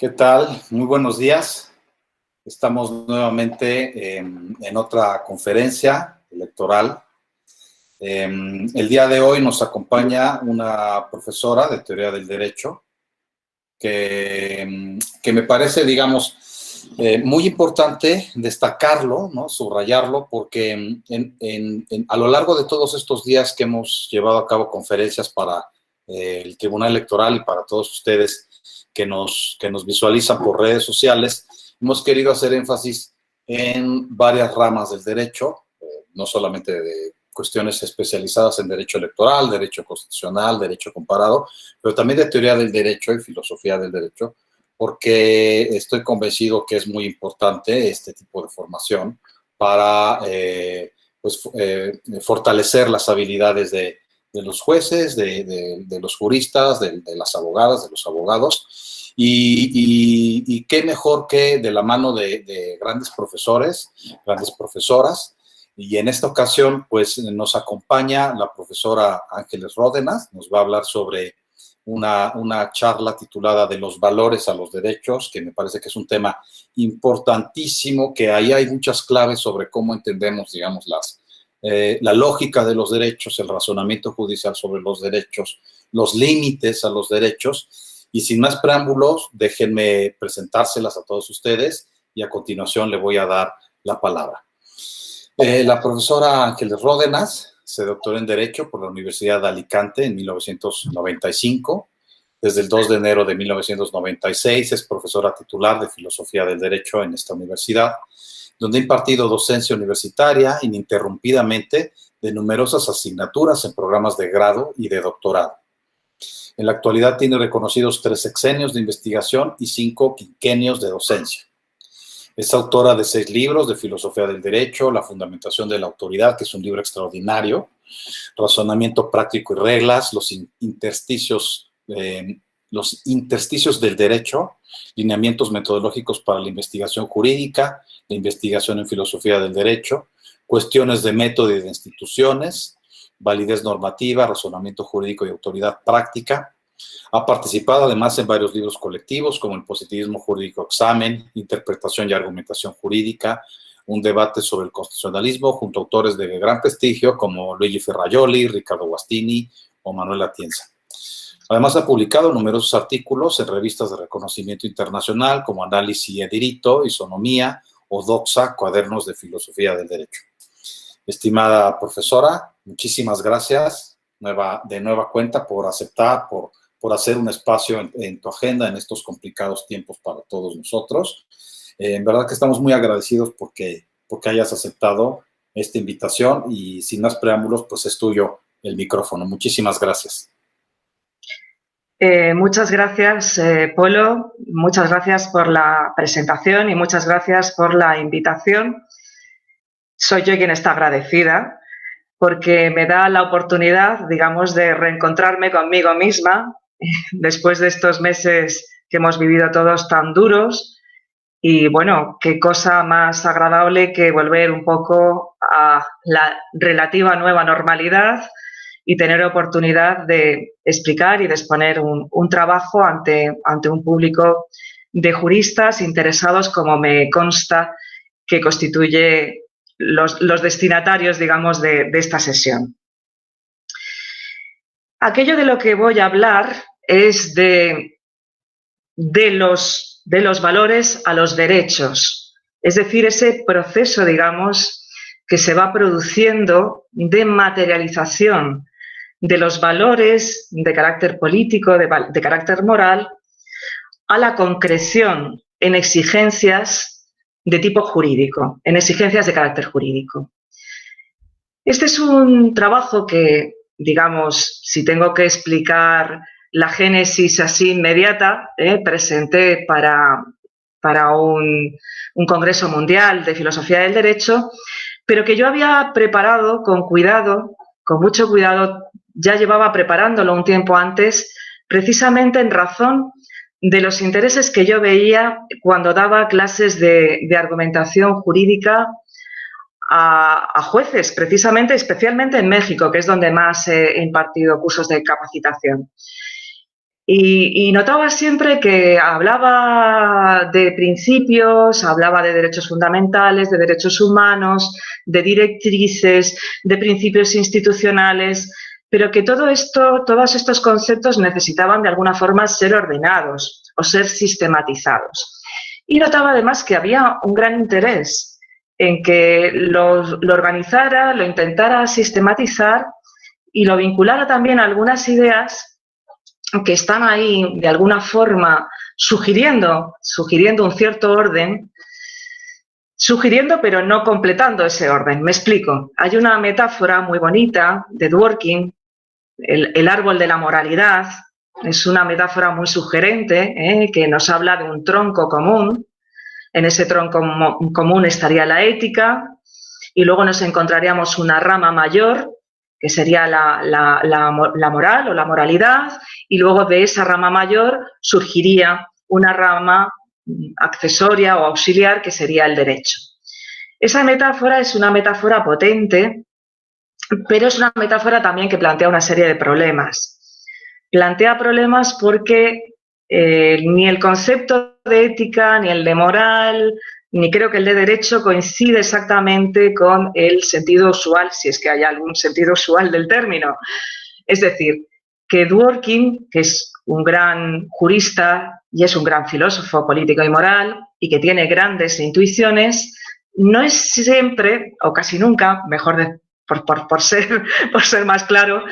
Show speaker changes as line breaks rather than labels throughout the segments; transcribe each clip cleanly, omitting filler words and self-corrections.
¿Qué tal? Muy buenos días. Estamos nuevamente en otra conferencia electoral. El día de hoy nos acompaña una profesora de Teoría del Derecho que me parece, digamos, muy importante destacarlo, ¿no? Subrayarlo, porque a lo largo de todos estos días que hemos llevado a cabo conferencias para el Tribunal Electoral y para todos ustedes que nos visualizan por redes sociales, hemos querido hacer énfasis en varias ramas del derecho, no solamente de cuestiones especializadas en derecho electoral, derecho constitucional, derecho comparado, pero también de teoría del derecho y filosofía del derecho, porque estoy convencido que es muy importante este tipo de formación para fortalecer las habilidades de los jueces, de los juristas, de las abogadas, de los abogados, y qué mejor que de la mano de grandes profesores, grandes profesoras. Y en esta ocasión, pues, nos acompaña la profesora Ángeles Ródenas, nos va a hablar sobre una charla titulada De los valores a los derechos, que me parece que es un tema importantísimo, que ahí hay muchas claves sobre cómo entendemos, digamos, la lógica de los derechos, el razonamiento judicial sobre los derechos, los límites a los derechos. Y sin más preámbulos, déjenme presentárselas a todos ustedes y a continuación le voy a dar la palabra. La profesora Ángeles Ródenas se doctoró en Derecho por la Universidad de Alicante en 1995. Desde el 2 de enero de 1996 es profesora titular de Filosofía del Derecho en esta universidad, donde ha impartido docencia universitaria ininterrumpidamente de numerosas asignaturas en programas de grado y de doctorado. En la actualidad tiene reconocidos 3 sexenios de investigación y 5 quinquenios de docencia. Es autora de 6 libros de filosofía del derecho, La fundamentación de la autoridad, que es un libro extraordinario, Razonamiento práctico y reglas, los intersticios del derecho, lineamientos metodológicos para la investigación jurídica, la investigación en filosofía del derecho, cuestiones de método y de instituciones, validez normativa, razonamiento jurídico y autoridad práctica. Ha participado además en varios libros colectivos como El positivismo jurídico examen, Interpretación y argumentación jurídica, un debate sobre el constitucionalismo junto a autores de gran prestigio como Luigi Ferrajoli, Ricardo Guastini o Manuel Atienza. Además ha publicado numerosos artículos en revistas de reconocimiento internacional como Análisis y Diritto, Isonomía o Doxa, Cuadernos de Filosofía del Derecho. Estimada profesora, muchísimas gracias de nueva cuenta por aceptar, por hacer un espacio en tu agenda en estos complicados tiempos para todos nosotros. En verdad que estamos muy agradecidos porque hayas aceptado esta invitación y sin más preámbulos, pues es tuyo el micrófono. Muchísimas gracias.
Muchas gracias, Polo. Muchas gracias por la presentación y muchas gracias por la invitación. Soy yo quien está agradecida porque me da la oportunidad, digamos, de reencontrarme conmigo misma después de estos meses que hemos vivido todos tan duros. Y bueno, qué cosa más agradable que volver un poco a la relativa nueva normalidad y tener oportunidad de explicar y de exponer un trabajo ante un público de juristas interesados, como me consta que constituye los destinatarios, digamos, de esta sesión. Aquello de lo que voy a hablar es de los valores a los derechos, es decir, ese proceso, digamos, que se va produciendo de materialización de los valores de carácter político, de carácter moral, a la concreción en exigencias de tipo jurídico, en exigencias de carácter jurídico. Este es un trabajo que, digamos, si tengo que explicar la génesis así inmediata, presenté para un congreso mundial de filosofía del derecho, pero que yo había preparado con cuidado, con mucho cuidado, ya llevaba preparándolo un tiempo antes, precisamente en razón de los intereses que yo veía cuando daba clases de argumentación jurídica a jueces, precisamente, especialmente en México, que es donde más he impartido cursos de capacitación. Y notaba siempre que hablaba de principios, hablaba de derechos fundamentales, de derechos humanos, de directrices, de principios institucionales, pero que todo esto, todos estos conceptos necesitaban de alguna forma ser ordenados o ser sistematizados. Y notaba además que había un gran interés en que lo organizara, lo intentara sistematizar y lo vinculara también a algunas ideas que están ahí de alguna forma sugiriendo un cierto orden, sugiriendo pero no completando ese orden. Me explico. Hay una metáfora muy bonita de Dworkin, el árbol de la moralidad. Es una metáfora muy sugerente, que nos habla de un tronco común. En ese tronco común estaría la ética y luego nos encontraríamos una rama mayor, que sería la moral o la moralidad, y luego de esa rama mayor surgiría una rama accesoria o auxiliar, que sería el derecho. Esa metáfora es una metáfora potente, pero es una metáfora también que plantea una serie de problemas. Plantea problemas porque ni el concepto de ética, ni el de moral, ni creo que el de derecho coincide exactamente con el sentido usual, si es que hay algún sentido usual del término. Es decir, que Dworkin, que es un gran jurista y es un gran filósofo político y moral y que tiene grandes intuiciones, no es siempre, o casi nunca, mejor por ser más claro,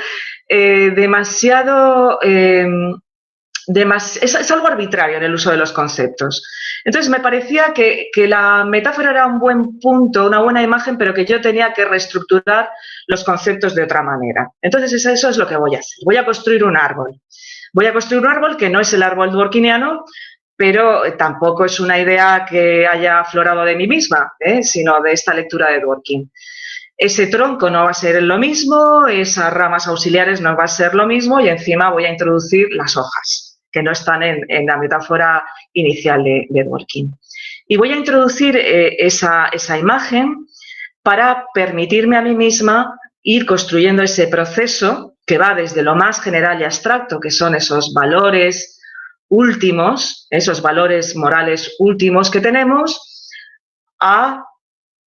demasiado... es algo arbitrario en el uso de los conceptos. Entonces me parecía que la metáfora era un buen punto, una buena imagen, pero que yo tenía que reestructurar los conceptos de otra manera. Entonces eso es lo que voy a hacer. Voy a construir un árbol. Voy a construir un árbol que no es el árbol dworkiniano, pero tampoco es una idea que haya aflorado de mí misma, sino de esta lectura de Dworkin. Ese tronco no va a ser lo mismo, esas ramas auxiliares no va a ser lo mismo y encima voy a introducir las hojas, que no están en la metáfora inicial de Dworkin. Y voy a introducir esa imagen para permitirme a mí misma ir construyendo ese proceso que va desde lo más general y abstracto, que son esos valores últimos, esos valores morales últimos que tenemos, a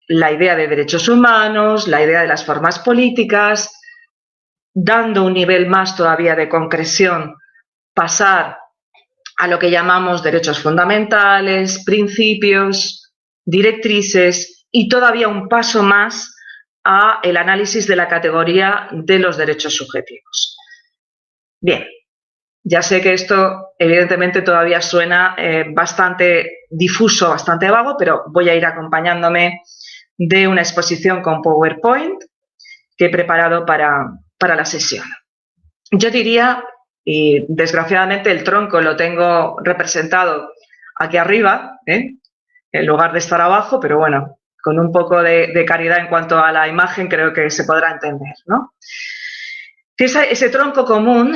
la idea de derechos humanos, la idea de las formas políticas, dando un nivel más todavía de concreción, pasar a lo que llamamos derechos fundamentales, principios, directrices y todavía un paso más a el análisis de la categoría de los derechos subjetivos. Bien, ya sé que esto evidentemente todavía suena bastante difuso, bastante vago, pero voy a ir acompañándome de una exposición con PowerPoint que he preparado para la sesión. Yo diría, y desgraciadamente el tronco lo tengo representado aquí arriba, en lugar de estar abajo, pero bueno, con un poco de caridad en cuanto a la imagen creo que se podrá entender, ¿no? Ese tronco común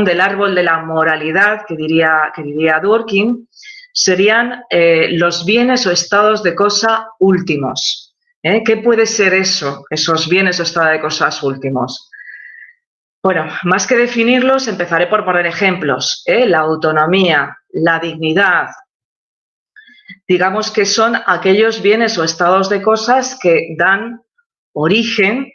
del árbol de la moralidad, que diría Dworkin, serían los bienes o estados de cosa últimos. ¿Qué puede ser eso, esos bienes o estados de cosas últimos? Bueno, más que definirlos, empezaré por poner ejemplos. La autonomía, la dignidad, digamos que son aquellos bienes o estados de cosas que dan origen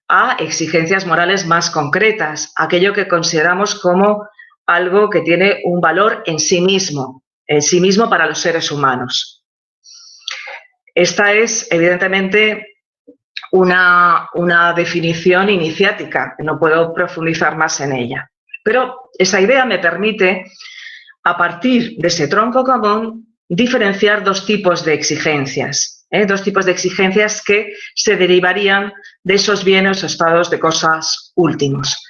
a exigencias morales más concretas, aquello que consideramos como algo que tiene un valor en sí mismo para los seres humanos. Esta es, evidentemente, una definición iniciática, no puedo profundizar más en ella. Pero esa idea me permite, a partir de ese tronco común, diferenciar dos tipos de exigencias. Dos tipos de exigencias que se derivarían de esos bienes o estados de cosas últimos.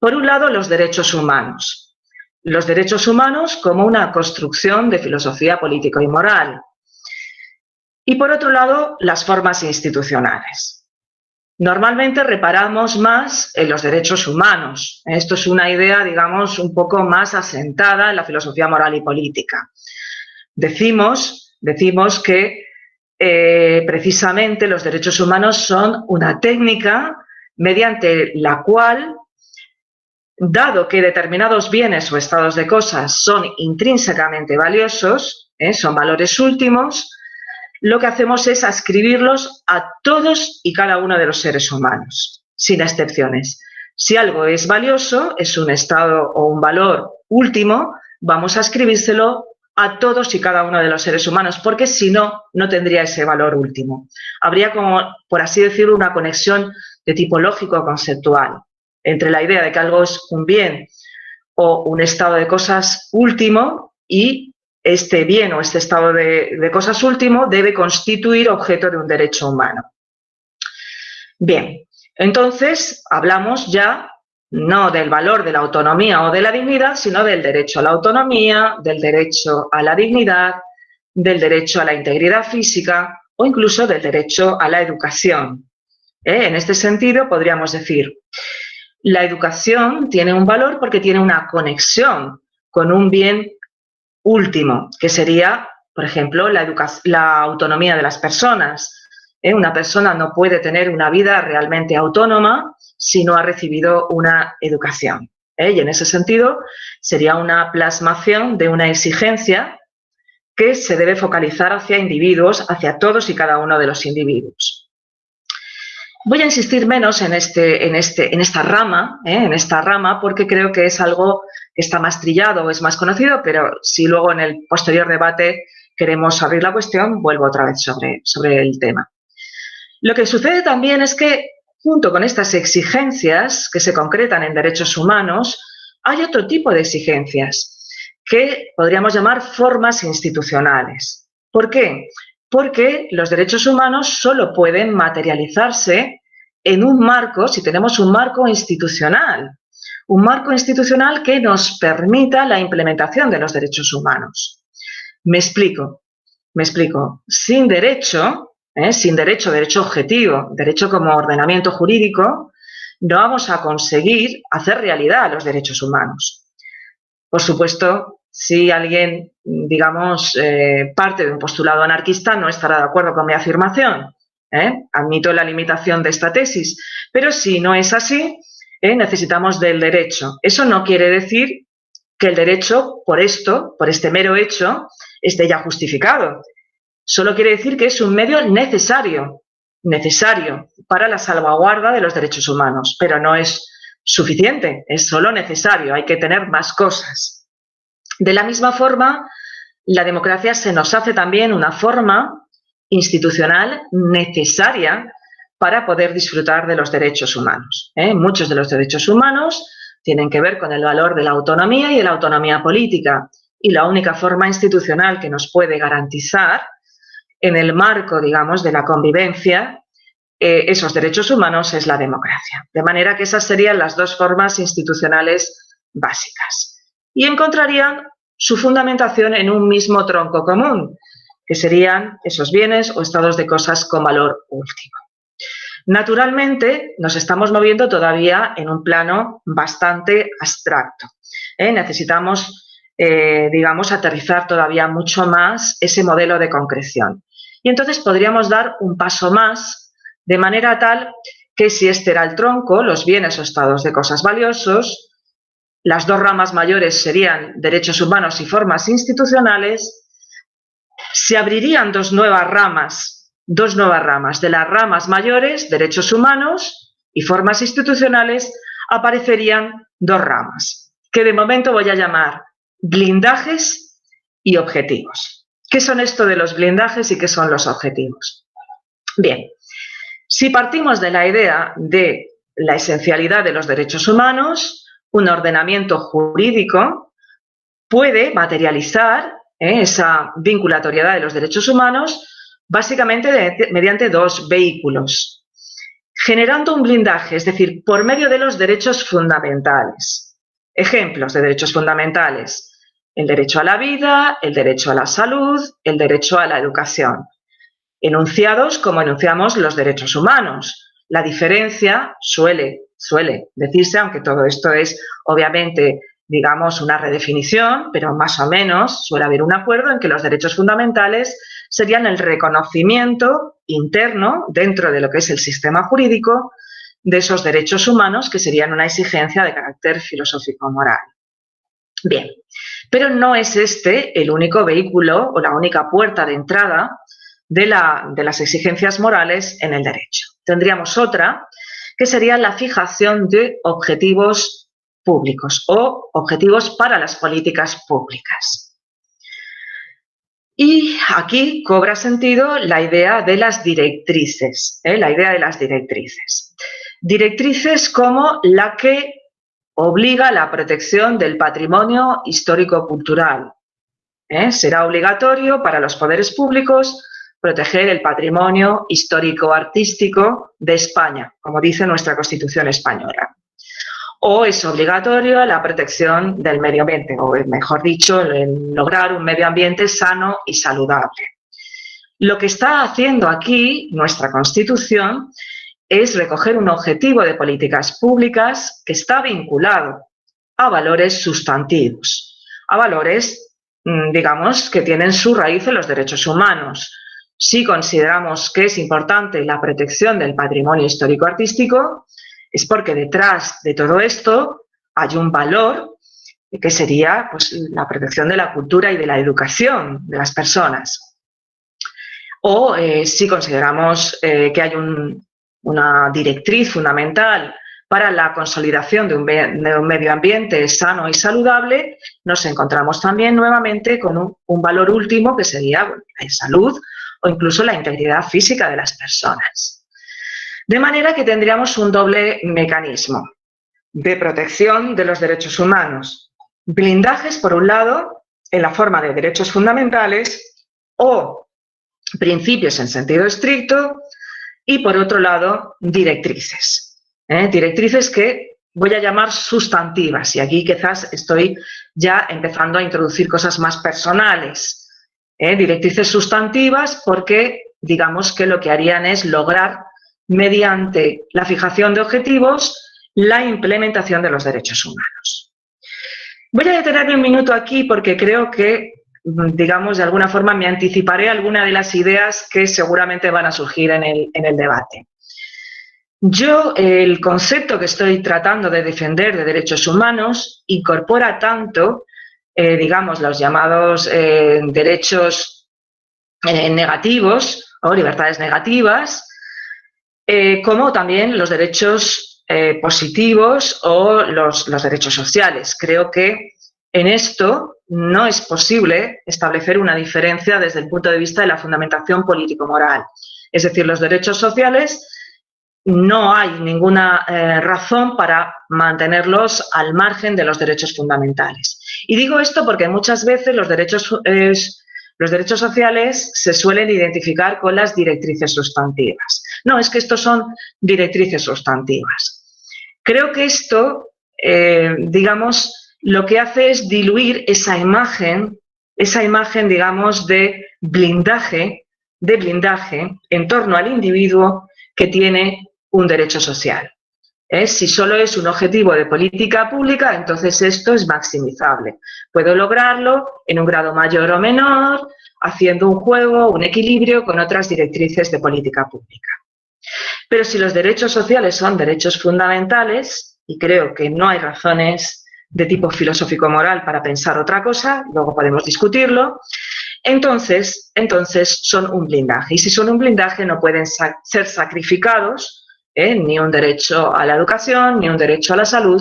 Por un lado, los derechos humanos. Los derechos humanos como una construcción de filosofía política y moral. Y por otro lado, las formas institucionales. Normalmente reparamos más en los derechos humanos. Esto es una idea, digamos, un poco más asentada en la filosofía moral y política. Decimos que precisamente los derechos humanos son una técnica mediante la cual dado que determinados bienes o estados de cosas son intrínsecamente valiosos, son valores últimos, lo que hacemos es ascribirlos a todos y cada uno de los seres humanos, sin excepciones. Si algo es valioso, es un estado o un valor último, vamos a ascribírselo a todos y cada uno de los seres humanos, porque si no, no tendría ese valor último. Habría como, por así decirlo, una conexión de tipo lógico-conceptual entre la idea de que algo es un bien o un estado de cosas último y este bien o este estado de cosas último debe constituir objeto de un derecho humano. Bien, entonces hablamos ya no del valor de la autonomía o de la dignidad, sino del derecho a la autonomía, del derecho a la dignidad, del derecho a la integridad física o incluso del derecho a la educación. En este sentido, podríamos decir, la educación tiene un valor porque tiene una conexión con un bien último, que sería, por ejemplo, la autonomía de las personas. Una persona no puede tener una vida realmente autónoma si no ha recibido una educación. Y en ese sentido sería una plasmación de una exigencia que se debe focalizar hacia individuos, hacia todos y cada uno de los individuos. Voy a insistir menos en esta rama, porque creo que es algo que está más trillado o es más conocido, pero si luego en el posterior debate queremos abrir la cuestión, vuelvo otra vez sobre el tema. Lo que sucede también es que, junto con estas exigencias que se concretan en derechos humanos, hay otro tipo de exigencias que podríamos llamar formas institucionales. ¿Por qué? Porque los derechos humanos solo pueden materializarse en un marco, si tenemos un marco institucional que nos permita la implementación de los derechos humanos. Me explico. Sin derecho, derecho objetivo, derecho como ordenamiento jurídico, no vamos a conseguir hacer realidad los derechos humanos. Por supuesto, si alguien, digamos, parte de un postulado anarquista, no estará de acuerdo con mi afirmación. Admito la limitación de esta tesis, pero si no es así, necesitamos del derecho. Eso no quiere decir que el derecho, por este mero hecho, esté ya justificado. Solo quiere decir que es un medio necesario para la salvaguarda de los derechos humanos, pero no es suficiente, es solo necesario, hay que tener más cosas. De la misma forma, la democracia se nos hace también una forma institucional necesaria para poder disfrutar de los derechos humanos. Muchos de los derechos humanos tienen que ver con el valor de la autonomía y de la autonomía política, y la única forma institucional que nos puede garantizar en el marco, digamos, de la convivencia esos derechos humanos es la democracia. De manera que esas serían las dos formas institucionales básicas. Y encontrarían su fundamentación en un mismo tronco común, que serían esos bienes o estados de cosas con valor último. Naturalmente, nos estamos moviendo todavía en un plano bastante abstracto. Necesitamos, digamos, aterrizar todavía mucho más ese modelo de concreción. Y entonces podríamos dar un paso más, de manera tal que si este era el tronco, los bienes o estados de cosas valiosos, las dos ramas mayores serían derechos humanos y formas institucionales, se abrirían dos nuevas ramas de las ramas mayores, derechos humanos y formas institucionales, aparecerían dos ramas, que de momento voy a llamar blindajes y objetivos. ¿Qué son esto de los blindajes y qué son los objetivos? Bien, si partimos de la idea de la esencialidad de los derechos humanos, un ordenamiento jurídico puede materializar esa vinculatoriedad de los derechos humanos básicamente mediante dos vehículos, generando un blindaje, es decir, por medio de los derechos fundamentales. Ejemplos de derechos fundamentales: el derecho a la vida, el derecho a la salud, el derecho a la educación. Enunciados como enunciamos los derechos humanos. La diferencia suele decirse, aunque todo esto es obviamente, digamos, una redefinición, pero más o menos suele haber un acuerdo en que los derechos fundamentales serían el reconocimiento interno, dentro de lo que es el sistema jurídico, de esos derechos humanos que serían una exigencia de carácter filosófico-moral. Bien, pero no es este el único vehículo o la única puerta de entrada de las exigencias morales en el derecho. Tendríamos otra, que sería la fijación de objetivos públicos o objetivos para las políticas públicas. Y aquí cobra sentido la idea de las directrices, la idea de las directrices. Directrices como la que obliga a la protección del patrimonio histórico-cultural. Será obligatorio para los poderes públicos proteger el patrimonio histórico-artístico de España, como dice nuestra Constitución española. O es obligatorio la protección del medio ambiente, o mejor dicho, el lograr un medio ambiente sano y saludable. Lo que está haciendo aquí nuestra Constitución es recoger un objetivo de políticas públicas que está vinculado a valores sustantivos, a valores, digamos, que tienen su raíz en los derechos humanos. Si consideramos que es importante la protección del patrimonio histórico-artístico, es porque detrás de todo esto hay un valor que sería pues, la protección de la cultura y de la educación de las personas. O si consideramos que hay una directriz fundamental para la consolidación de un medio ambiente sano y saludable, nos encontramos también nuevamente con un valor último que sería la salud o incluso la integridad física de las personas. De manera que tendríamos un doble mecanismo de protección de los derechos humanos. Blindajes, por un lado, en la forma de derechos fundamentales o principios en sentido estricto, y por otro lado, directrices. Directrices que voy a llamar sustantivas, y aquí quizás estoy ya empezando a introducir cosas más personales. Directrices sustantivas porque digamos que lo que harían es lograr mediante la fijación de objetivos la implementación de los derechos humanos. Voy a detenerme un minuto aquí porque creo que, digamos, de alguna forma me anticiparé alguna de las ideas que seguramente van a surgir en el debate. Yo, el concepto que estoy tratando de defender de derechos humanos incorpora tanto, digamos, los llamados derechos negativos o libertades negativas, como también los derechos positivos o los derechos sociales. Creo que en esto no es posible establecer una diferencia desde el punto de vista de la fundamentación político-moral. Es decir, los derechos sociales no hay ninguna razón para mantenerlos al margen de los derechos fundamentales. Y digo esto porque muchas veces los derechos sociales se suelen identificar con las directrices sustantivas. No, es que estos son directrices sustantivas. Creo que esto, digamos, lo que hace es diluir esa imagen, digamos, de blindaje en torno al individuo que tiene un derecho social. Si solo es un objetivo de política pública, entonces esto es maximizable. Puedo lograrlo en un grado mayor o menor, haciendo un juego, un equilibrio con otras directrices de política pública. Pero si los derechos sociales son derechos fundamentales, y creo que no hay razones de tipo filosófico-moral para pensar otra cosa, luego podemos discutirlo, entonces son un blindaje. Y si son un blindaje no pueden ser sacrificados, ni un derecho a la educación, ni un derecho a la salud,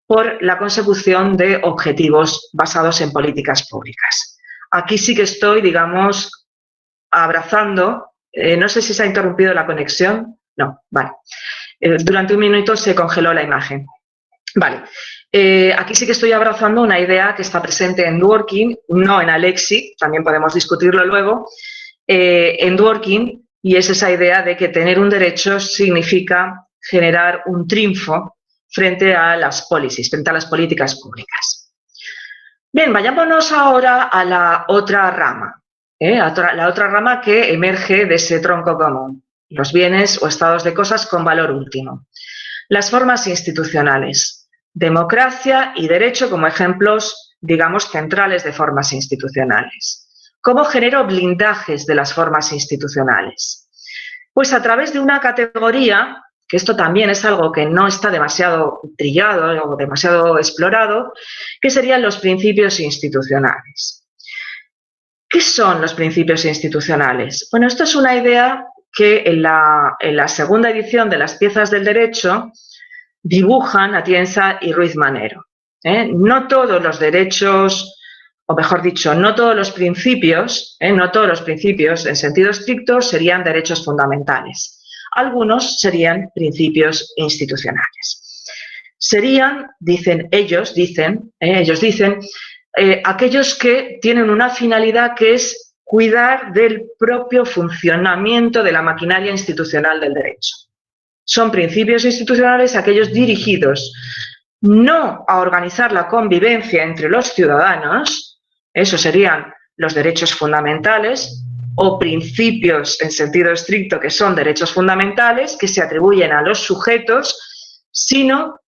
por la consecución de objetivos basados en políticas públicas. Aquí sí que estoy, digamos, abrazando, no sé si se ha interrumpido la conexión, no, vale. Durante un minuto se congeló la imagen. Vale, aquí sí que estoy abrazando una idea que está presente en Dworkin, no en Alexis, también podemos discutirlo luego, en Dworkin, y es esa idea de que tener un derecho significa generar un triunfo frente a las policies, frente a las políticas públicas. Bien, vayámonos ahora a la otra rama, la otra rama que emerge de ese tronco común, los bienes o estados de cosas con valor último. Las formas institucionales, democracia y derecho como ejemplos, digamos, centrales de formas institucionales. ¿Cómo genero blindajes de las formas institucionales? Pues a través de una categoría que esto también es algo que no está demasiado trillado o demasiado explorado, que serían los principios institucionales. ¿Qué son los principios institucionales? Bueno, esto es una idea que en la segunda edición de las piezas del derecho dibujan Atienza y Ruiz Manero. No todos los derechos, o mejor dicho, no todos los principios en sentido estricto serían derechos fundamentales. Algunos serían principios institucionales. Serían, ellos dicen, aquellos que tienen una finalidad que es cuidar del propio funcionamiento de la maquinaria institucional del derecho. Son principios institucionales aquellos dirigidos no a organizar la convivencia entre los ciudadanos, eso serían los derechos fundamentales, o principios en sentido estricto que son derechos fundamentales que se atribuyen a los sujetos, sino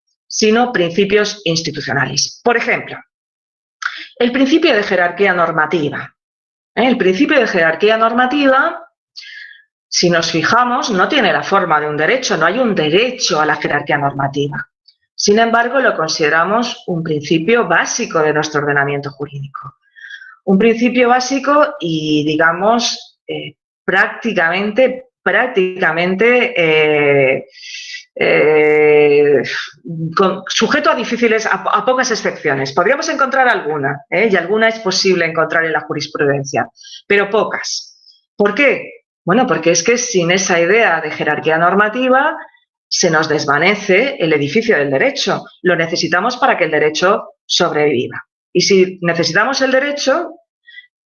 principios institucionales. Por ejemplo, el principio de jerarquía normativa. El principio de jerarquía normativa, si nos fijamos, no tiene la forma de un derecho, no hay un derecho a la jerarquía normativa. Sin embargo, lo consideramos un principio básico de nuestro ordenamiento jurídico. Un principio básico y, digamos, prácticamente sujeto a pocas excepciones. Podríamos encontrar alguna, y alguna es posible encontrar en la jurisprudencia, pero pocas. ¿Por qué? Bueno, porque es que sin esa idea de jerarquía normativa se nos desvanece el edificio del derecho. Lo necesitamos para que el derecho sobreviva. Y si necesitamos el derecho,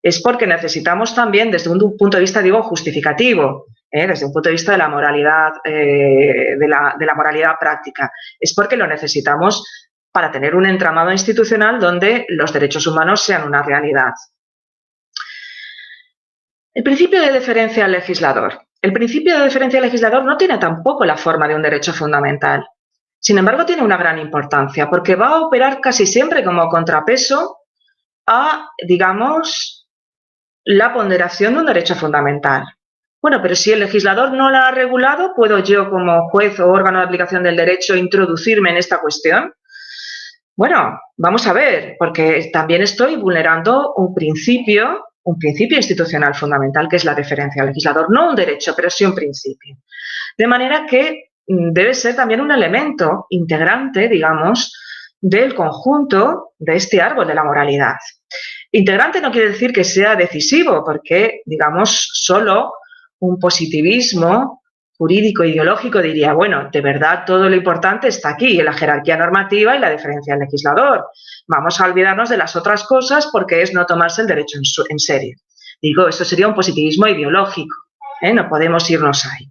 es porque necesitamos también, desde un punto de vista, digo, justificativo, desde un punto de vista de la moralidad, de la moralidad práctica. Es porque lo necesitamos para tener un entramado institucional donde los derechos humanos sean una realidad. El principio de deferencia al legislador. El principio de deferencia al legislador no tiene tampoco la forma de un derecho fundamental. Sin embargo, tiene una gran importancia porque va a operar casi siempre como contrapeso a, digamos, la ponderación de un derecho fundamental. Bueno, pero si el legislador no la ha regulado, ¿puedo yo como juez o órgano de aplicación del derecho introducirme en esta cuestión? Bueno, vamos a ver, porque también estoy vulnerando un principio institucional fundamental, que es la deferencia al legislador. No un derecho, pero sí un principio. De manera que debe ser también un elemento integrante, digamos, del conjunto de este árbol de la moralidad. Integrante no quiere decir que sea decisivo, porque, digamos, solo un positivismo jurídico ideológico diría, bueno, de verdad todo lo importante está aquí, en la jerarquía normativa y la deferencia al legislador. Vamos a olvidarnos de las otras cosas porque es no tomarse el derecho en serio. Digo, esto sería un positivismo ideológico, no podemos irnos ahí.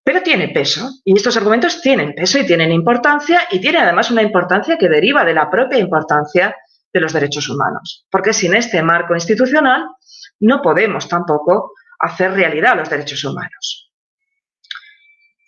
Pero tiene peso, y estos argumentos tienen peso y tienen importancia, y tienen además una importancia que deriva de la propia importancia de los derechos humanos, porque sin este marco institucional no podemos tampoco hacer realidad los derechos humanos.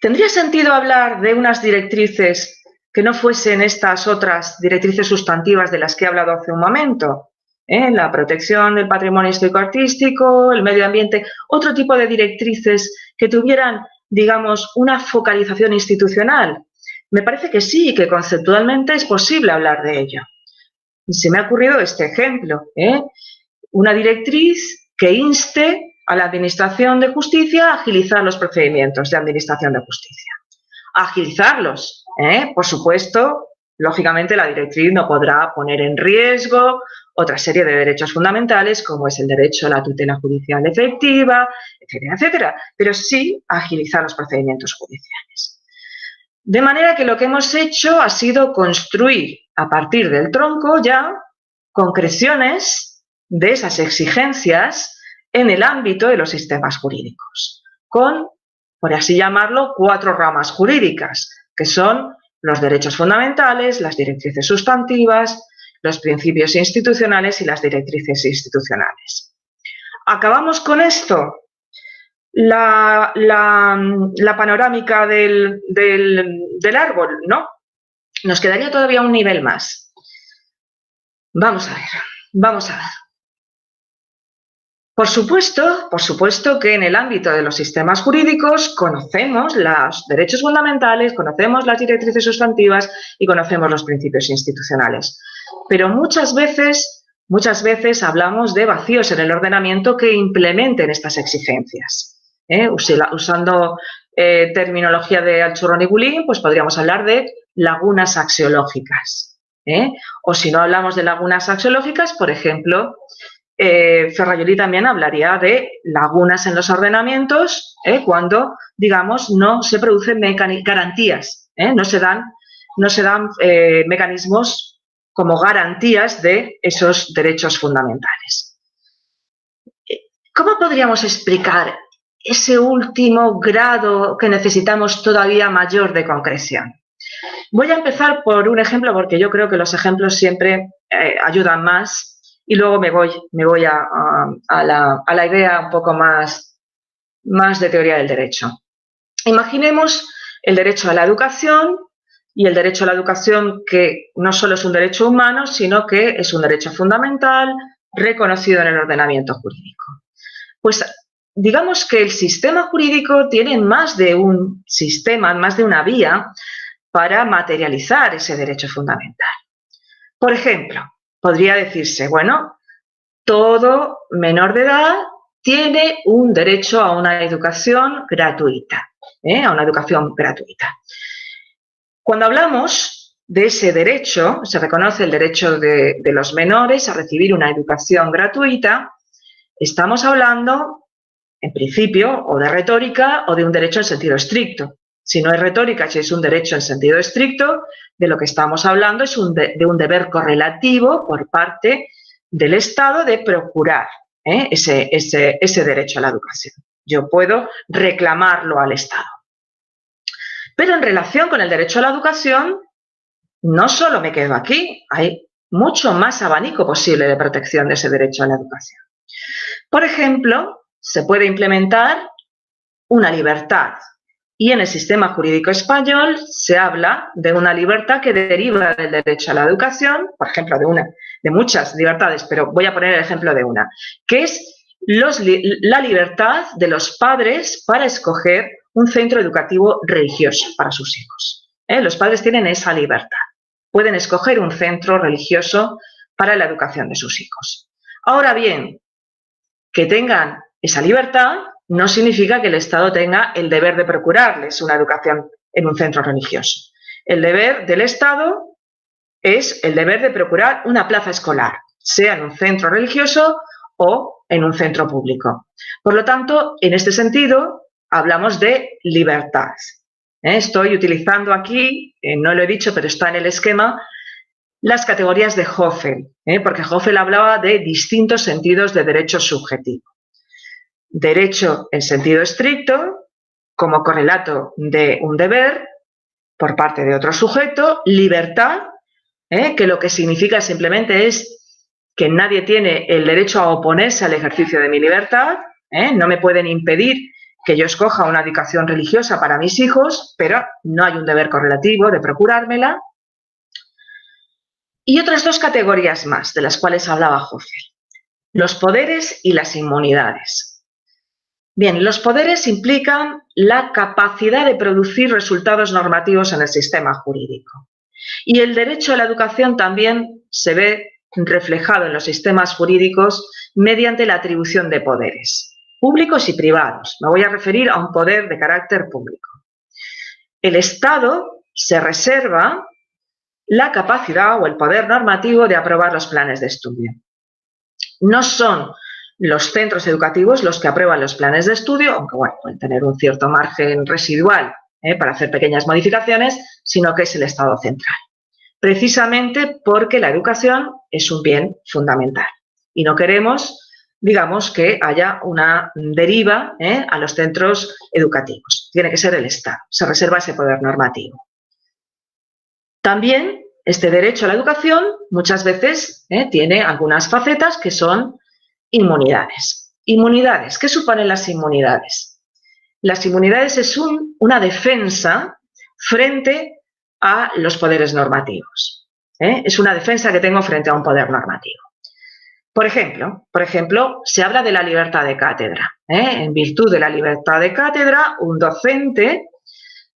¿Tendría sentido hablar de unas directrices que no fuesen estas otras directrices sustantivas de las que he hablado hace un momento? La protección del patrimonio histórico-artístico, el medio ambiente, otro tipo de directrices que tuvieran, digamos, una focalización institucional. Me parece que sí, que conceptualmente es posible hablar de ello. Se me ha ocurrido este ejemplo, una directriz que inste a la Administración de Justicia a agilizar los procedimientos de Administración de Justicia. Agilizarlos, por supuesto, lógicamente la directriz no podrá poner en riesgo otra serie de derechos fundamentales, como es el derecho a la tutela judicial efectiva, etcétera, etcétera, pero sí agilizar los procedimientos judiciales. De manera que lo que hemos hecho ha sido construir, a partir del tronco ya, concreciones de esas exigencias en el ámbito de los sistemas jurídicos, con, por así llamarlo, 4 ramas jurídicas, que son los derechos fundamentales, las directrices sustantivas, los principios institucionales y las directrices institucionales. ¿Acabamos con esto? La panorámica del árbol, ¿no? Nos quedaría todavía un nivel más. Vamos a ver. Por supuesto que en el ámbito de los sistemas jurídicos conocemos los derechos fundamentales, conocemos las directrices sustantivas y conocemos los principios institucionales. Pero muchas veces hablamos de vacíos en el ordenamiento que implementen estas exigencias. Usando terminología de Alchurrón y Gulin, pues podríamos hablar de lagunas axiológicas. O si no hablamos de lagunas axiológicas, por ejemplo, Ferrajoli también hablaría de lagunas en los ordenamientos cuando, digamos, no se producen garantías, no se dan mecanismos como garantías de esos derechos fundamentales. ¿Cómo podríamos explicar ese último grado que necesitamos todavía mayor de concreción? Voy a empezar por un ejemplo porque yo creo que los ejemplos siempre ayudan más. Y luego me voy a la idea un poco más de teoría del derecho. Imaginemos el derecho a la educación y el derecho a la educación que no solo es un derecho humano, sino que es un derecho fundamental reconocido en el ordenamiento jurídico. Pues digamos que el sistema jurídico tiene más de un sistema, más de una vía para materializar ese derecho fundamental. Por ejemplo, podría decirse, bueno, todo menor de edad tiene un derecho a una educación gratuita, Cuando hablamos de ese derecho, se reconoce el derecho de los menores a recibir una educación gratuita, estamos hablando, en principio, o de retórica o de un derecho en sentido estricto. Si no es retórica, si es un derecho en sentido estricto, de lo que estamos hablando es de un deber correlativo por parte del Estado de procurar ese derecho a la educación. Yo puedo reclamarlo al Estado. Pero en relación con el derecho a la educación, no solo me quedo aquí, hay mucho más abanico posible de protección de ese derecho a la educación. Por ejemplo, se puede implementar una libertad. Y en el sistema jurídico español se habla de una libertad que deriva del derecho a la educación, por ejemplo, de muchas libertades, pero voy a poner el ejemplo de una, que es la libertad de los padres para escoger un centro educativo religioso para sus hijos. Los padres tienen esa libertad. Pueden escoger un centro religioso para la educación de sus hijos. Ahora bien, que tengan esa libertad no significa que el Estado tenga el deber de procurarles una educación en un centro religioso. El deber del Estado es el deber de procurar una plaza escolar, sea en un centro religioso o en un centro público. Por lo tanto, en este sentido, hablamos de libertad. Estoy utilizando aquí, no lo he dicho, pero está en el esquema, las categorías de Hoffel, porque Hoffel hablaba de distintos sentidos de derecho subjetivo. Derecho en sentido estricto, como correlato de un deber por parte de otro sujeto, libertad, que lo que significa simplemente es que nadie tiene el derecho a oponerse al ejercicio de mi libertad, no me pueden impedir que yo escoja una educación religiosa para mis hijos, pero no hay un deber correlativo de procurármela. Y otras dos categorías más, de las cuales hablaba Hoffel, los poderes y las inmunidades. Bien, los poderes implican la capacidad de producir resultados normativos en el sistema jurídico. Y el derecho a la educación también se ve reflejado en los sistemas jurídicos mediante la atribución de poderes, públicos y privados. Me voy a referir a un poder de carácter público. El Estado se reserva la capacidad o el poder normativo de aprobar los planes de estudio. No son los centros educativos los que aprueban los planes de estudio, aunque bueno, pueden tener un cierto margen residual para hacer pequeñas modificaciones, sino que es el Estado central. Precisamente porque la educación es un bien fundamental y no queremos, digamos, que haya una deriva a los centros educativos. Tiene que ser el Estado, se reserva ese poder normativo. También este derecho a la educación muchas veces tiene algunas facetas que son inmunidades. Inmunidades, ¿qué suponen las inmunidades? Las inmunidades es una defensa frente a los poderes normativos. Es una defensa que tengo frente a un poder normativo. Por ejemplo, se habla de la libertad de cátedra. En virtud de la libertad de cátedra, un docente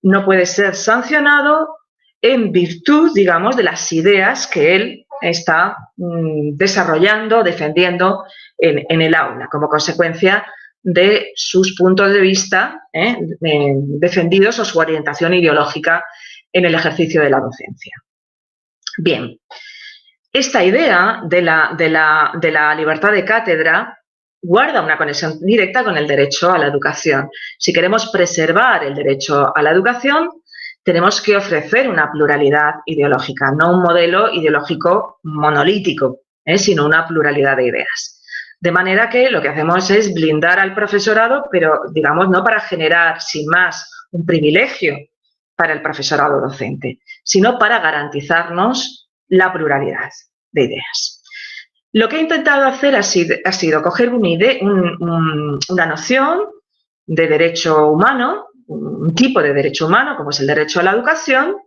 no puede ser sancionado en virtud, digamos, de las ideas que él está desarrollando, defendiendo en el aula, como consecuencia de sus puntos de vista defendidos o su orientación ideológica en el ejercicio de la docencia. Bien, esta idea de la libertad de cátedra guarda una conexión directa con el derecho a la educación. Si queremos preservar el derecho a la educación, tenemos que ofrecer una pluralidad ideológica, no un modelo ideológico monolítico, sino una pluralidad de ideas. De manera que lo que hacemos es blindar al profesorado, pero digamos no para generar sin más un privilegio para el profesorado docente, sino para garantizarnos la pluralidad de ideas. Lo que he intentado hacer ha sido coger una noción de derecho humano, un tipo de derecho humano, como es el derecho a la educación,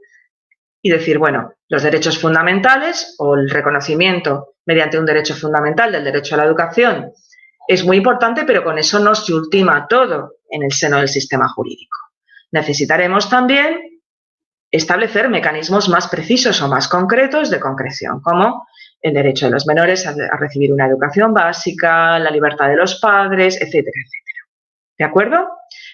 y decir, bueno, los derechos fundamentales o el reconocimiento mediante un derecho fundamental del derecho a la educación es muy importante, pero con eso no se ultima todo en el seno del sistema jurídico. Necesitaremos también establecer mecanismos más precisos o más concretos de concreción, como el derecho de los menores a recibir una educación básica, la libertad de los padres, etcétera, etcétera. ¿De acuerdo?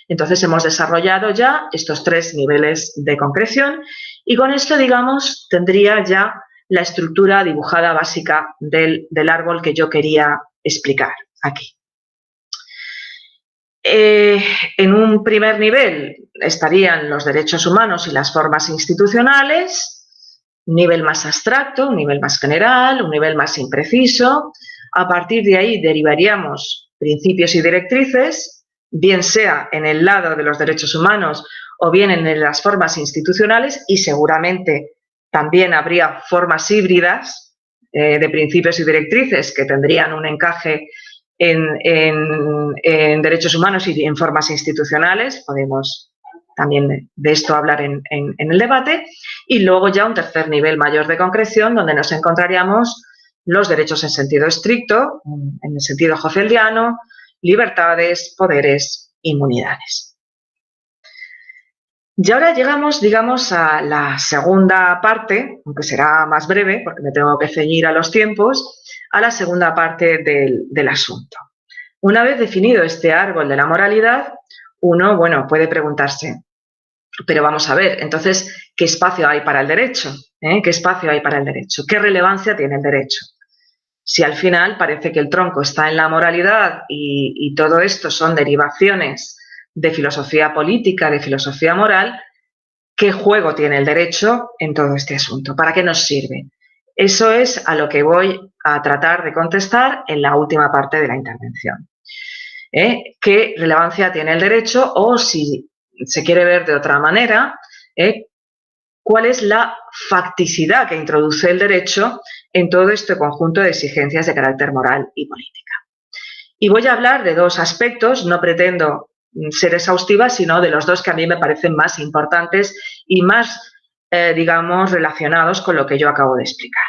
Entonces hemos desarrollado ya estos 3 niveles de concreción y con esto, digamos, tendría ya la estructura dibujada básica del árbol que yo quería explicar aquí. En un primer nivel estarían los derechos humanos y las formas institucionales, un nivel más abstracto, un nivel más general, un nivel más impreciso. A partir de ahí derivaríamos principios y directrices, bien sea en el lado de los derechos humanos o bien en las formas institucionales, y seguramente también habría formas híbridas de principios y directrices que tendrían un encaje en derechos humanos y en formas institucionales. Podemos también de esto hablar en el debate. Y luego ya un tercer nivel mayor de concreción, donde nos encontraríamos los derechos en sentido estricto, en el sentido hegeliano, libertades, poderes, inmunidades. Y ahora llegamos, digamos, a la segunda parte, aunque será más breve porque me tengo que ceñir a los tiempos, a la segunda parte del asunto. Una vez definido este árbol de la moralidad, uno, bueno, puede preguntarse, pero vamos a ver, entonces, ¿qué espacio hay para el derecho? ¿Qué espacio hay para el derecho? ¿Qué relevancia tiene el derecho? Si al final parece que el tronco está en la moralidad y todo esto son derivaciones de filosofía política, de filosofía moral, ¿qué juego tiene el derecho en todo este asunto? ¿Para qué nos sirve? Eso es a lo que voy a tratar de contestar en la última parte de la intervención. ¿Qué relevancia tiene el derecho? O, si se quiere ver de otra manera, ¿cuál es la facticidad que introduce el derecho en todo este conjunto de exigencias de carácter moral y política? Y voy a hablar de 2 aspectos, no pretendo ser exhaustiva, sino de los 2 que a mí me parecen más importantes y más, digamos, relacionados con lo que yo acabo de explicar.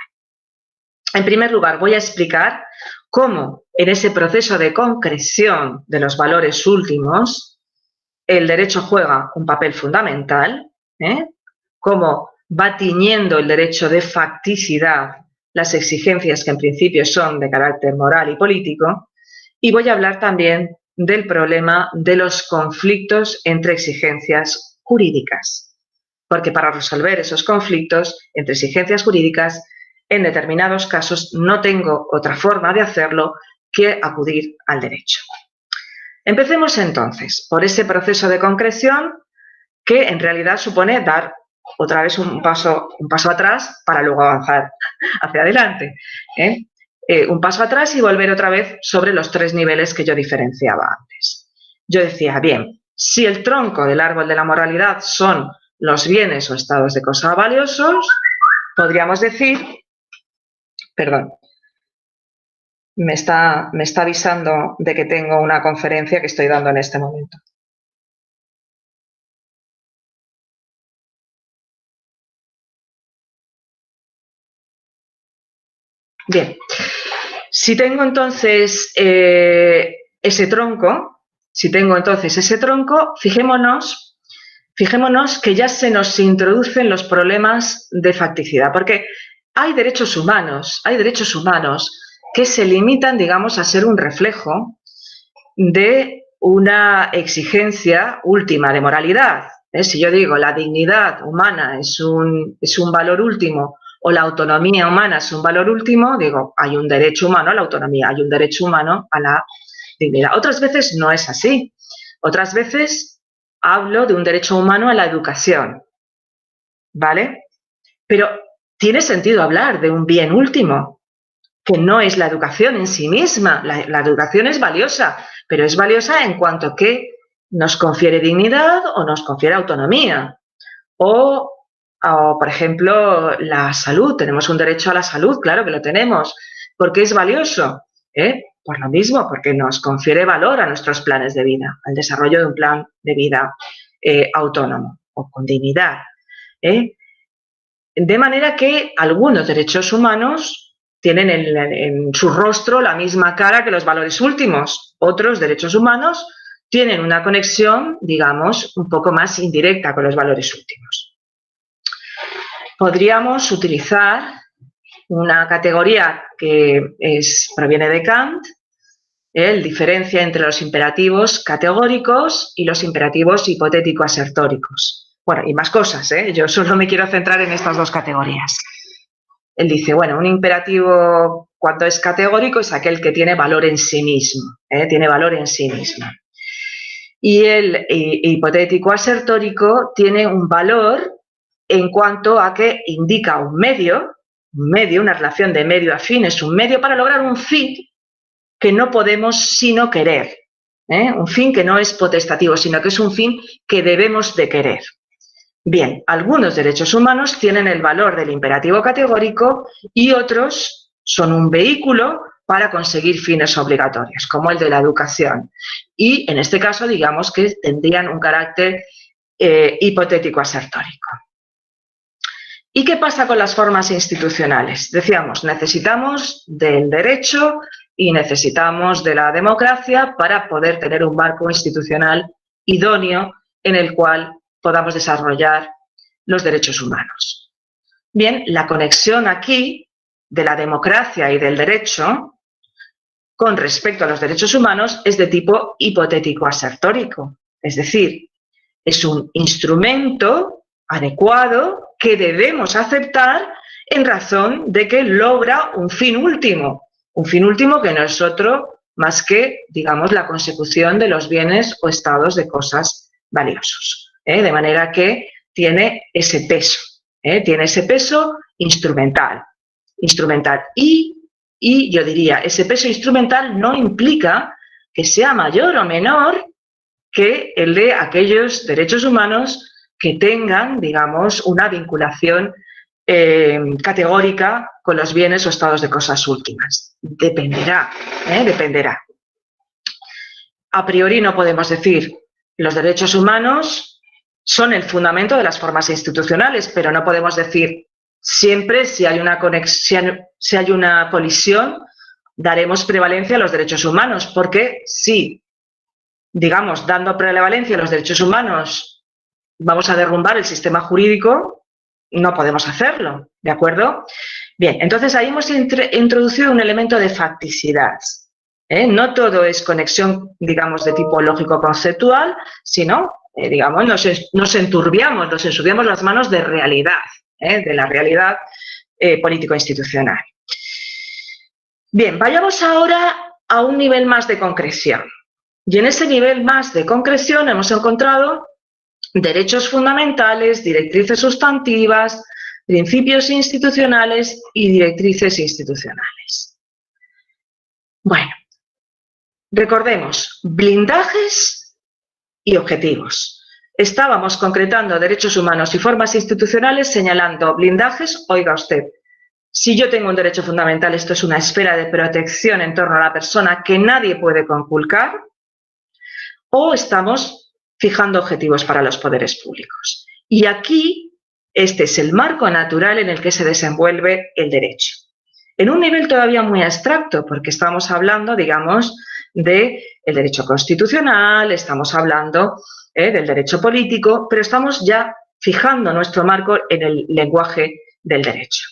En primer lugar, voy a explicar cómo en ese proceso de concreción de los valores últimos el derecho juega un papel fundamental, cómo va tiñendo el derecho de facticidad las exigencias que en principio son de carácter moral y político, y voy a hablar también del problema de los conflictos entre exigencias jurídicas, porque para resolver esos conflictos entre exigencias jurídicas, en determinados casos no tengo otra forma de hacerlo que acudir al derecho. Empecemos entonces por ese proceso de concreción que en realidad supone dar otra vez un paso atrás para luego avanzar hacia adelante. Un paso atrás y volver otra vez sobre los 3 niveles que yo diferenciaba antes. Yo decía, bien, si el tronco del árbol de la moralidad son los bienes o estados de cosa valiosos, podríamos decir, perdón, me está avisando de que tengo una conferencia que estoy dando en este momento. Bien, Si tengo entonces ese tronco, fijémonos que ya se nos introducen los problemas de facticidad, porque hay derechos humanos que se limitan, digamos, a ser un reflejo de una exigencia última de moralidad. Si yo digo la dignidad humana es un valor último o la autonomía humana es un valor último, digo, hay un derecho humano a la autonomía, hay un derecho humano a la dignidad. Otras veces no es así. Otras veces hablo de un derecho humano a la educación, ¿vale? Pero tiene sentido hablar de un bien último, que no es la educación en sí misma. La educación es valiosa, pero es valiosa en cuanto que nos confiere dignidad o nos confiere autonomía. O, por ejemplo, la salud. Tenemos un derecho a la salud, claro que lo tenemos. ¿Por qué es valioso? Por lo mismo, porque nos confiere valor a nuestros planes de vida, al desarrollo de un plan de vida autónomo o con dignidad. De manera que algunos derechos humanos tienen en su rostro la misma cara que los valores últimos. Otros derechos humanos tienen una conexión, digamos, un poco más indirecta con los valores últimos. Podríamos utilizar una categoría que proviene de Kant. Él diferencia entre los imperativos categóricos y los imperativos hipotético-asertóricos. Bueno, y más cosas, yo solo me quiero centrar en estas dos categorías. Él dice, bueno, un imperativo cuando es categórico es aquel que tiene valor en sí mismo, tiene valor en sí mismo. Y el hipotético-asertórico tiene un valor en cuanto a que indica un medio, una relación de medio a fin, es un medio para lograr un fin que no podemos sino querer, un fin que no es potestativo, sino que es un fin que debemos de querer. Bien, algunos derechos humanos tienen el valor del imperativo categórico y otros son un vehículo para conseguir fines obligatorios, como el de la educación. Y en este caso, digamos que tendrían un carácter hipotético-asertórico. ¿Y qué pasa con las formas institucionales? Decíamos, necesitamos del derecho y necesitamos de la democracia para poder tener un marco institucional idóneo en el cual podamos desarrollar los derechos humanos. Bien, la conexión aquí de la democracia y del derecho con respecto a los derechos humanos es de tipo hipotético-asertórico. Es decir, es un instrumento adecuado que debemos aceptar en razón de que logra un fin último que no es otro más que, digamos, la consecución de los bienes o estados de cosas valiosos. De manera que tiene ese peso, instrumental. Y yo diría, ese peso instrumental no implica que sea mayor o menor que el de aquellos derechos humanos que tengan, digamos, una vinculación categórica con los bienes o estados de cosas últimas. Dependerá. A priori no podemos decir los derechos humanos son el fundamento de las formas institucionales, pero no podemos decir siempre si hay una conexión, si hay una colisión, daremos prevalencia a los derechos humanos, porque si, digamos, dando prevalencia a los derechos humanos, vamos a derrumbar el sistema jurídico, no podemos hacerlo, ¿de acuerdo? Bien, entonces ahí hemos introducido un elemento de facticidad. No todo es conexión, digamos, de tipo lógico-conceptual, sino, digamos, nos ensuciamos las manos de realidad, de la realidad político-institucional. Bien, vayamos ahora a un nivel más de concreción. Y en ese nivel más de concreción hemos encontrado derechos fundamentales, directrices sustantivas, principios institucionales y directrices institucionales. Bueno, recordemos, blindajes y objetivos. Estábamos concretando derechos humanos y formas institucionales señalando blindajes. Oiga usted, si yo tengo un derecho fundamental, esto es una esfera de protección en torno a la persona que nadie puede conculcar, o estamos fijando objetivos para los poderes públicos. Y aquí, este es el marco natural en el que se desenvuelve el derecho. en un nivel todavía muy abstracto, porque estamos hablando, digamos, del derecho constitucional, estamos hablando del derecho político, pero estamos ya fijando nuestro marco en el lenguaje del derecho.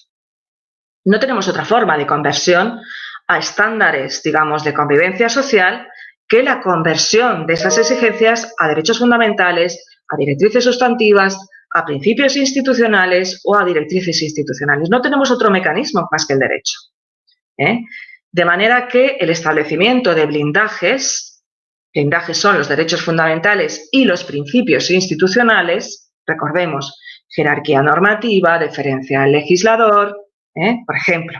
No tenemos otra forma de conversión a estándares, digamos, de convivencia social que la conversión de esas exigencias a derechos fundamentales, a directrices sustantivas, a principios institucionales o a directrices institucionales. No tenemos otro mecanismo más que el derecho. De manera que el establecimiento de blindajes son los derechos fundamentales y los principios institucionales, recordemos, jerarquía normativa, deferencia al legislador, por ejemplo,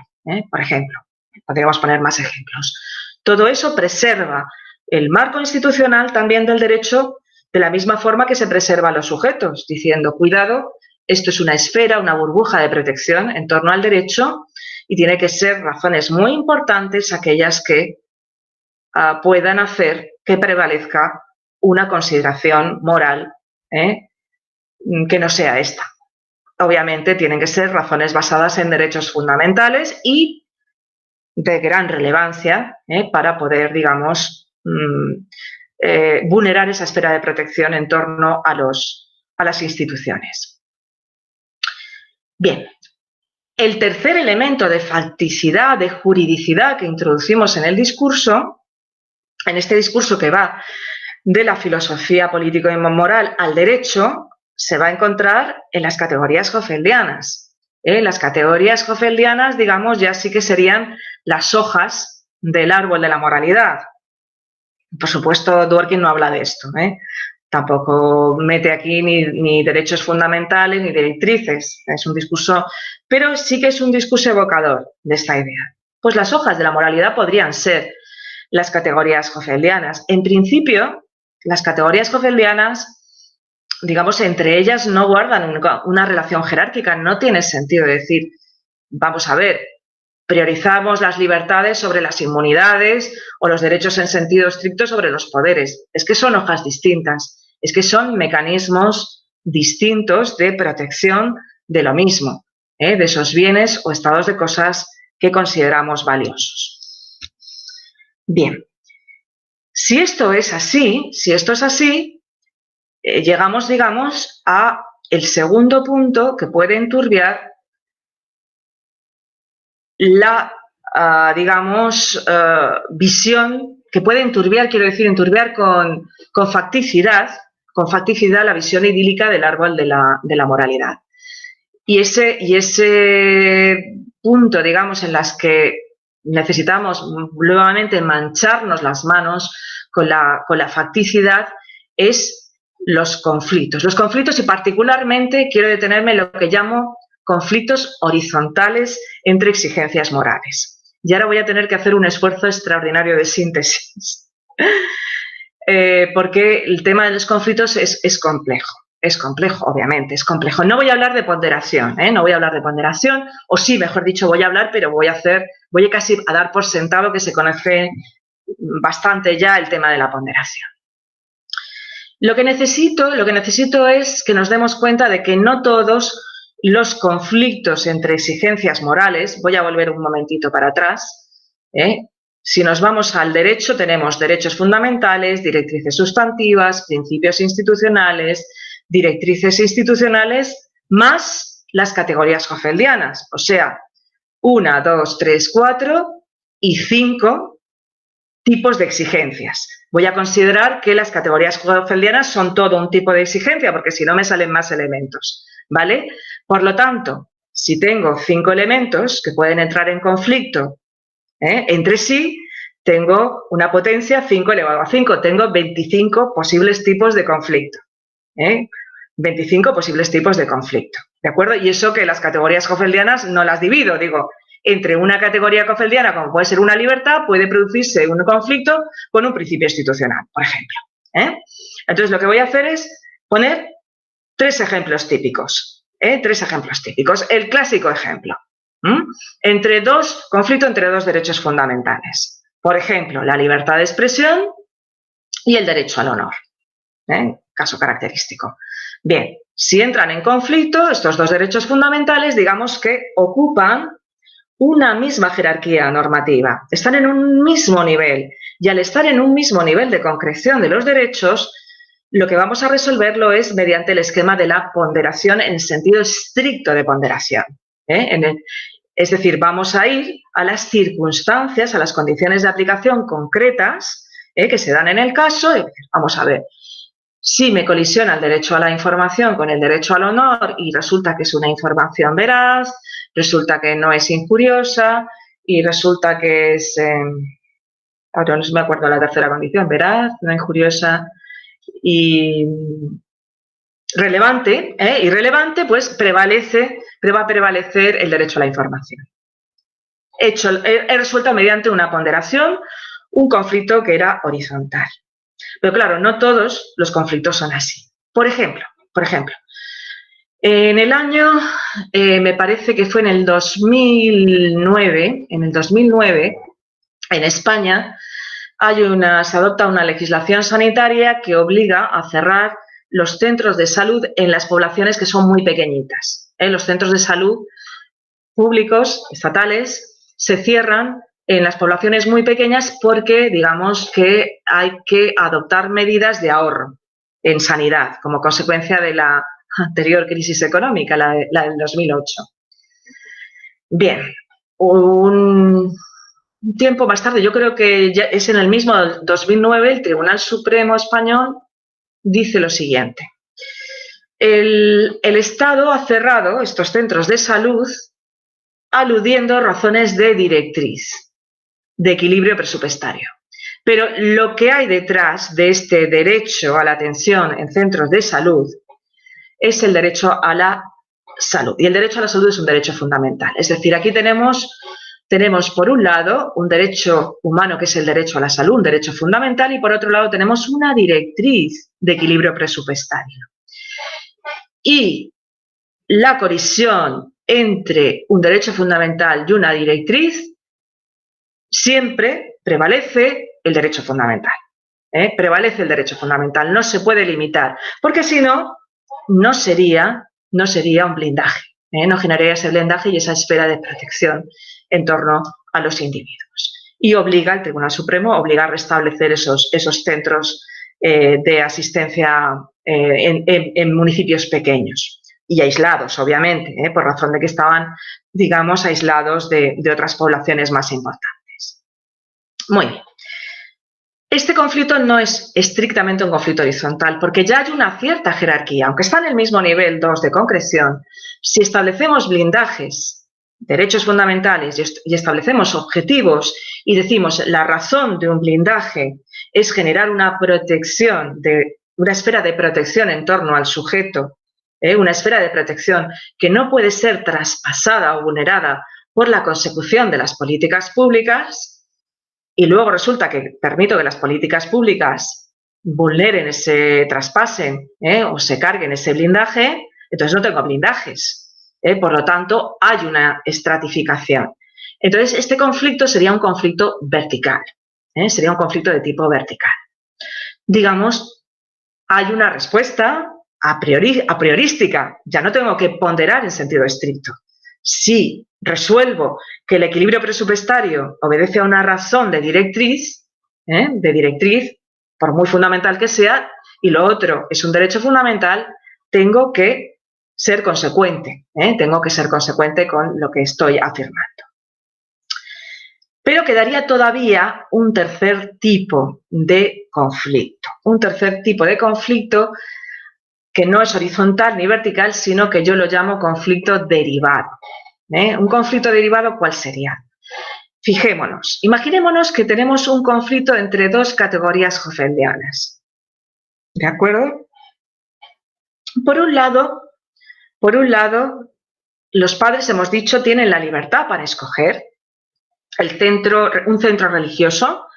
podríamos poner más ejemplos. Todo eso preserva el marco institucional también del derecho de la misma forma que se preserva a los sujetos, diciendo, cuidado, esto es una esfera, una burbuja de protección en torno al derecho y tiene que ser razones muy importantes aquellas que puedan hacer que prevalezca una consideración moral que no sea esta. Obviamente tienen que ser razones basadas en derechos fundamentales y de gran relevancia para poder, digamos, vulnerar esa esfera de protección en torno a las instituciones. Bien, el tercer elemento de facticidad, de juridicidad que introducimos en el discurso, en este discurso que va de la filosofía político y moral al derecho, se va a encontrar en las categorías hoffeldianas. Las categorías hoffeldianas, digamos, ya sí que serían las hojas del árbol de la moralidad. Por supuesto, Dworkin no habla de esto, tampoco mete aquí ni derechos fundamentales ni directrices, es un discurso, pero sí que es un discurso evocador de esta idea. Pues las hojas de la moralidad podrían ser las categorías hoffeldianas. En principio, las categorías hoffeldianas, digamos, entre ellas no guardan una relación jerárquica, no tiene sentido decir, vamos a ver, priorizamos las libertades sobre las inmunidades o los derechos en sentido estricto sobre los poderes. Es que son hojas distintas, es que son mecanismos distintos de protección de lo mismo, de esos bienes o estados de cosas que consideramos valiosos. Bien, si esto es así, llegamos, digamos, a el segundo punto que puede enturbiar la, visión, que puede enturbiar, quiero decir, enturbiar con facticidad la visión idílica del árbol de la moralidad. Y ese punto, digamos, en las que necesitamos nuevamente mancharnos las manos con la facticidad es los conflictos. Los conflictos, y particularmente quiero detenerme en lo que llamo conflictos horizontales entre exigencias morales. Y ahora voy a tener que hacer un esfuerzo extraordinario de síntesis, porque el tema de los conflictos es complejo. Es complejo, obviamente, es complejo. No voy a hablar de ponderación, no voy a hablar de ponderación, o sí, mejor dicho, voy a hablar, pero voy casi a dar por sentado que se conoce bastante ya el tema de la ponderación. Lo que necesito es que nos demos cuenta de que no todos los conflictos entre exigencias morales, voy a volver un momentito para atrás, si nos vamos al derecho, tenemos derechos fundamentales, directrices sustantivas, principios institucionales, directrices institucionales, más las categorías hoffeldianas, o sea, 1, 2, 3, 4 y 5 tipos de exigencias. Voy a considerar que las categorías hoffeldianas son todo un tipo de exigencia, porque si no me salen más elementos, ¿vale? Por lo tanto, si tengo 5 elementos que pueden entrar en conflicto entre sí, tengo una potencia 5 elevado a 5, tengo 25 posibles tipos de conflicto. 25 posibles tipos de conflicto, ¿de acuerdo? Y eso que las categorías hoffeldianas no las divido, digo, entre una categoría hoffeldiana, como puede ser una libertad, puede producirse un conflicto con un principio institucional, por ejemplo. Entonces, lo que voy a hacer es poner 3 ejemplos típicos. 3 ejemplos típicos. El clásico ejemplo. Conflicto entre 2 derechos fundamentales. Por ejemplo, la libertad de expresión y el derecho al honor. Caso característico. Bien, si entran en conflicto, estos 2 derechos fundamentales, digamos que ocupan una misma jerarquía normativa, están en un mismo nivel. Y al estar en un mismo nivel de concreción de los derechos, lo que vamos a resolverlo es mediante el esquema de la ponderación en sentido estricto de ponderación. Es decir, vamos a ir a las circunstancias, a las condiciones de aplicación concretas que se dan en el caso. Vamos a ver, si me colisiona el derecho a la información con el derecho al honor y resulta que es una información veraz, resulta que no es injuriosa y resulta que es, ahora no me acuerdo la tercera condición, veraz, no injuriosa y relevante, irrelevante, pues va a prevalecer el derecho a la información. He resuelto mediante una ponderación un conflicto que era horizontal. Pero claro, no todos los conflictos son así. Por ejemplo, en el año, me parece que fue en el 2009, en España, se adopta una legislación sanitaria que obliga a cerrar los centros de salud en las poblaciones que son muy pequeñitas. Los centros de salud públicos, estatales, se cierran en las poblaciones muy pequeñas porque, digamos, que hay que adoptar medidas de ahorro en sanidad como consecuencia de la anterior crisis económica, la del 2008. Bien, un tiempo más tarde, yo creo que ya es en el mismo 2009, el Tribunal Supremo Español dice lo siguiente. El Estado ha cerrado estos centros de salud aludiendo a razones de directriz, de equilibrio presupuestario. Pero lo que hay detrás de este derecho a la atención en centros de salud es el derecho a la salud. Y el derecho a la salud es un derecho fundamental. Es decir, aquí tenemos por un lado un derecho humano que es el derecho a la salud, un derecho fundamental, y por otro lado tenemos una directriz de equilibrio presupuestario. Y la colisión entre un derecho fundamental y una directriz, siempre prevalece el derecho fundamental. Prevalece el derecho fundamental, no se puede limitar, porque si no, no sería un blindaje, no generaría ese blindaje y esa esfera de protección en torno a los individuos. Y obliga al Tribunal Supremo a restablecer esos centros de asistencia en municipios pequeños y aislados, obviamente, por razón de que estaban, digamos, aislados de otras poblaciones más importantes. Muy bien. Este conflicto no es estrictamente un conflicto horizontal, porque ya hay una cierta jerarquía, aunque está en el mismo nivel 2 de concreción. Si establecemos blindajes, derechos fundamentales y establecemos objetivos y decimos la razón de un blindaje es generar una esfera de protección en torno al sujeto, una esfera de protección que no puede ser traspasada o vulnerada por la consecución de las políticas públicas, y luego resulta que permito que las políticas públicas vulneren traspasen o se carguen ese blindaje, entonces no tengo blindajes. Por lo tanto, hay una estratificación. Entonces, este conflicto sería un conflicto vertical, sería un conflicto de tipo vertical. Digamos, hay una respuesta a priorística, ya no tengo que ponderar en sentido estricto. Si resuelvo que el equilibrio presupuestario obedece a una razón de directriz, por muy fundamental que sea, y lo otro es un derecho fundamental, tengo que ser consecuente, tengo que ser consecuente con lo que estoy afirmando. Pero quedaría todavía un tercer tipo de conflicto, que no es horizontal ni vertical, sino que yo lo llamo conflicto derivado. Un conflicto derivado, ¿cuál sería? Fijémonos, imaginémonos que tenemos un conflicto entre dos categorías hoffeldianas. ¿De acuerdo? Por un lado, los padres, hemos dicho, tienen la libertad para escoger un centro religioso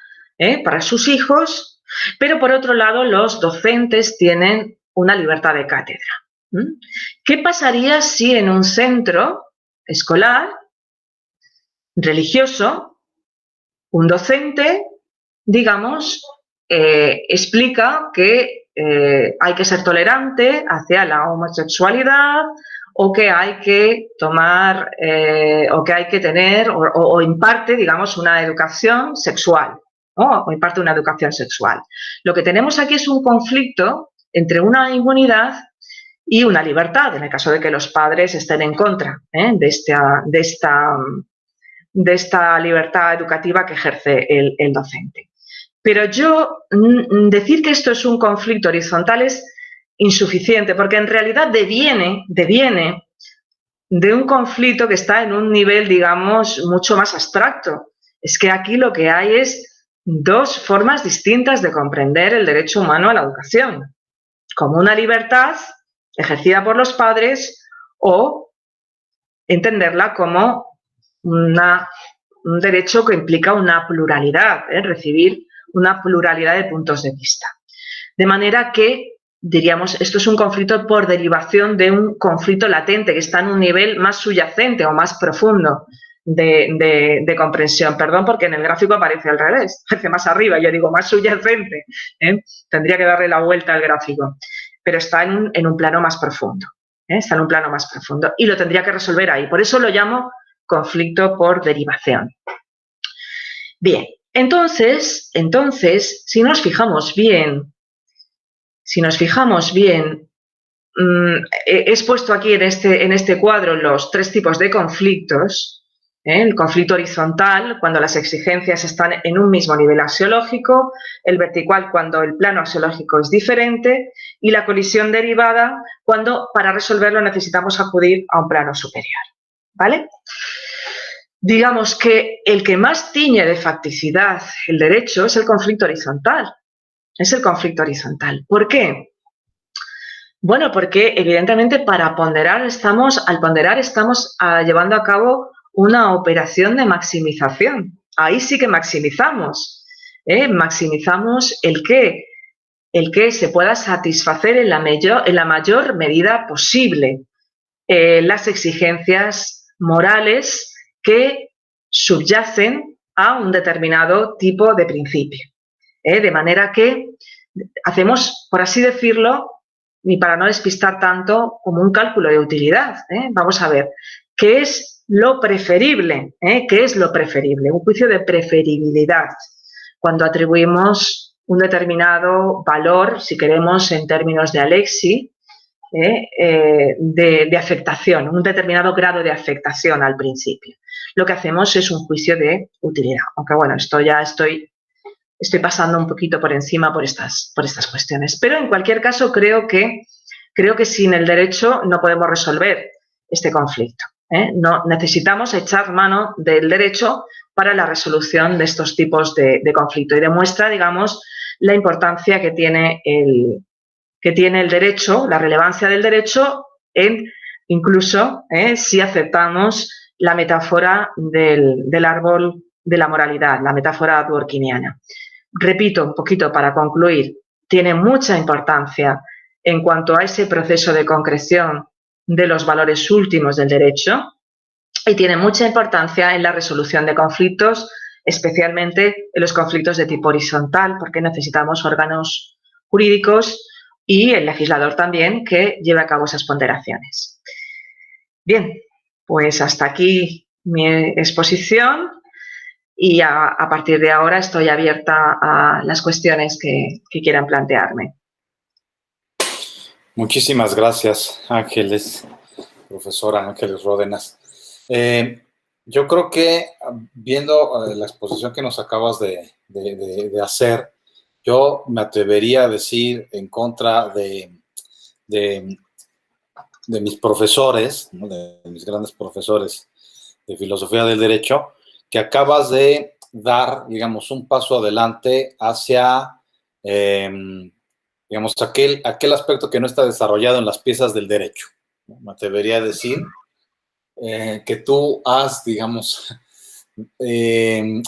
para sus hijos, pero por otro lado los docentes tienen una libertad de cátedra. ¿Qué pasaría si en un centro escolar religioso un docente, digamos, explica que hay que ser tolerante hacia la homosexualidad o que hay que tomar o que hay que tener o imparte, digamos, una educación sexual, ¿no? O imparte una educación sexual. Lo que tenemos aquí es un conflicto entre una inmunidad y una libertad, en el caso de que los padres estén en contra de esta libertad educativa que ejerce el docente. Pero decir que esto es un conflicto horizontal es insuficiente, porque en realidad deviene de un conflicto que está en un nivel, digamos, mucho más abstracto. Es que aquí lo que hay es dos formas distintas de comprender el derecho humano a la educación, como una libertad ejercida por los padres o entenderla como un derecho que implica una pluralidad, recibir una pluralidad de puntos de vista. De manera que, diríamos, esto es un conflicto por derivación de un conflicto latente que está en un nivel más subyacente o más profundo de comprensión. Perdón, porque en el gráfico aparece al revés, aparece más arriba, yo digo más subyacente. Tendría que darle la vuelta al gráfico, pero está en un plano más profundo. Está en un plano más profundo y lo tendría que resolver ahí. Por eso lo llamo conflicto por derivación. Bien, entonces, si nos fijamos bien, he expuesto aquí en este cuadro los tres tipos de conflictos. El conflicto horizontal, cuando las exigencias están en un mismo nivel axiológico, el vertical, cuando el plano axiológico es diferente, y la colisión derivada, cuando para resolverlo necesitamos acudir a un plano superior. ¿Vale? Digamos que el que más tiñe de facticidad el derecho es el conflicto horizontal. Es el conflicto horizontal. ¿Por qué? Bueno, porque evidentemente al ponderar estamos llevando a cabo una operación de maximización. Ahí sí que maximizamos. Maximizamos el que se pueda satisfacer en la mayor medida posible las exigencias morales que subyacen a un determinado tipo de principio. De manera que hacemos, por así decirlo, y para no despistar tanto, como un cálculo de utilidad. Vamos a ver, ¿qué es lo preferible? ¿Qué es lo preferible? Un juicio de preferibilidad, cuando atribuimos un determinado valor, si queremos en términos de Alexi, de afectación, un determinado grado de afectación al principio. Lo que hacemos es un juicio de utilidad, aunque bueno, esto ya estoy pasando un poquito por encima por estas cuestiones. Pero en cualquier caso creo que sin el derecho no podemos resolver este conflicto. No, necesitamos echar mano del derecho para la resolución de estos tipos de conflicto y demuestra, digamos, la importancia que tiene el derecho, la relevancia del derecho incluso si aceptamos la metáfora del árbol de la moralidad, la metáfora dworkiniana. Repito un poquito para concluir, tiene mucha importancia en cuanto a ese proceso de concreción de los valores últimos del derecho y tiene mucha importancia en la resolución de conflictos, especialmente en los conflictos de tipo horizontal, porque necesitamos órganos jurídicos y el legislador también que lleve a cabo esas ponderaciones. Bien, pues hasta aquí mi exposición. Y a partir de ahora estoy abierta a las cuestiones que quieran plantearme.
Muchísimas gracias, Ángeles, profesora Ángeles Ródenas. Yo creo que viendo la exposición que nos acabas de hacer, yo me atrevería a decir en contra de mis profesores, ¿no? De mis grandes profesores de filosofía del derecho, que acabas de dar, digamos, un paso adelante hacia, digamos, aquel aspecto que no está desarrollado en las piezas del derecho, ¿no? Me atrevería a decir que tú has, digamos,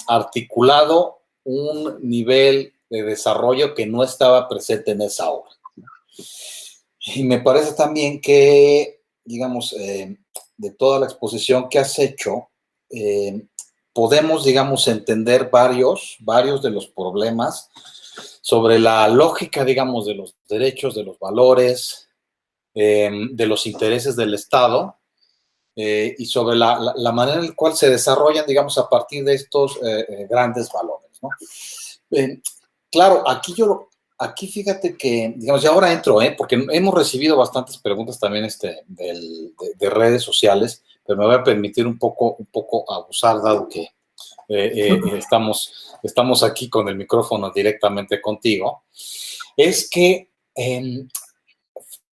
articulado un nivel de desarrollo que no estaba presente en esa obra. Y me parece también que, digamos, de toda la exposición que has hecho, podemos, digamos, entender varios de los problemas sobre la lógica, digamos, de los derechos, de los valores, de los intereses del Estado y sobre la manera en la cual se desarrollan, digamos, a partir de estos grandes valores, ¿no? Claro, aquí fíjate que, digamos, ya ahora entro, porque hemos recibido bastantes preguntas también de redes sociales, pero me voy a permitir un poco abusar, dado que estamos aquí con el micrófono directamente contigo. Es que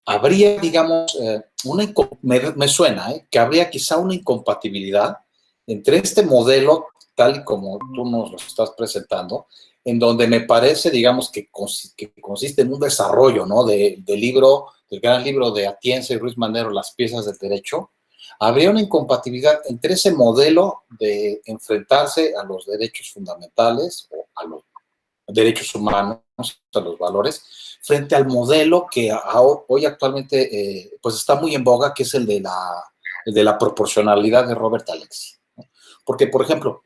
habría, digamos, me suena, que habría quizá una incompatibilidad entre este modelo, tal y como tú nos lo estás presentando, en donde me parece, digamos, que consiste en un desarrollo, ¿no? Del gran libro de Atienza y Ruiz Manero, Las piezas del derecho. Habría una incompatibilidad entre ese modelo de enfrentarse a los derechos fundamentales o a los derechos humanos, a los valores, frente al modelo que hoy actualmente pues está muy en boga, que es el de la proporcionalidad de Robert Alexy. ¿No? Porque, por ejemplo,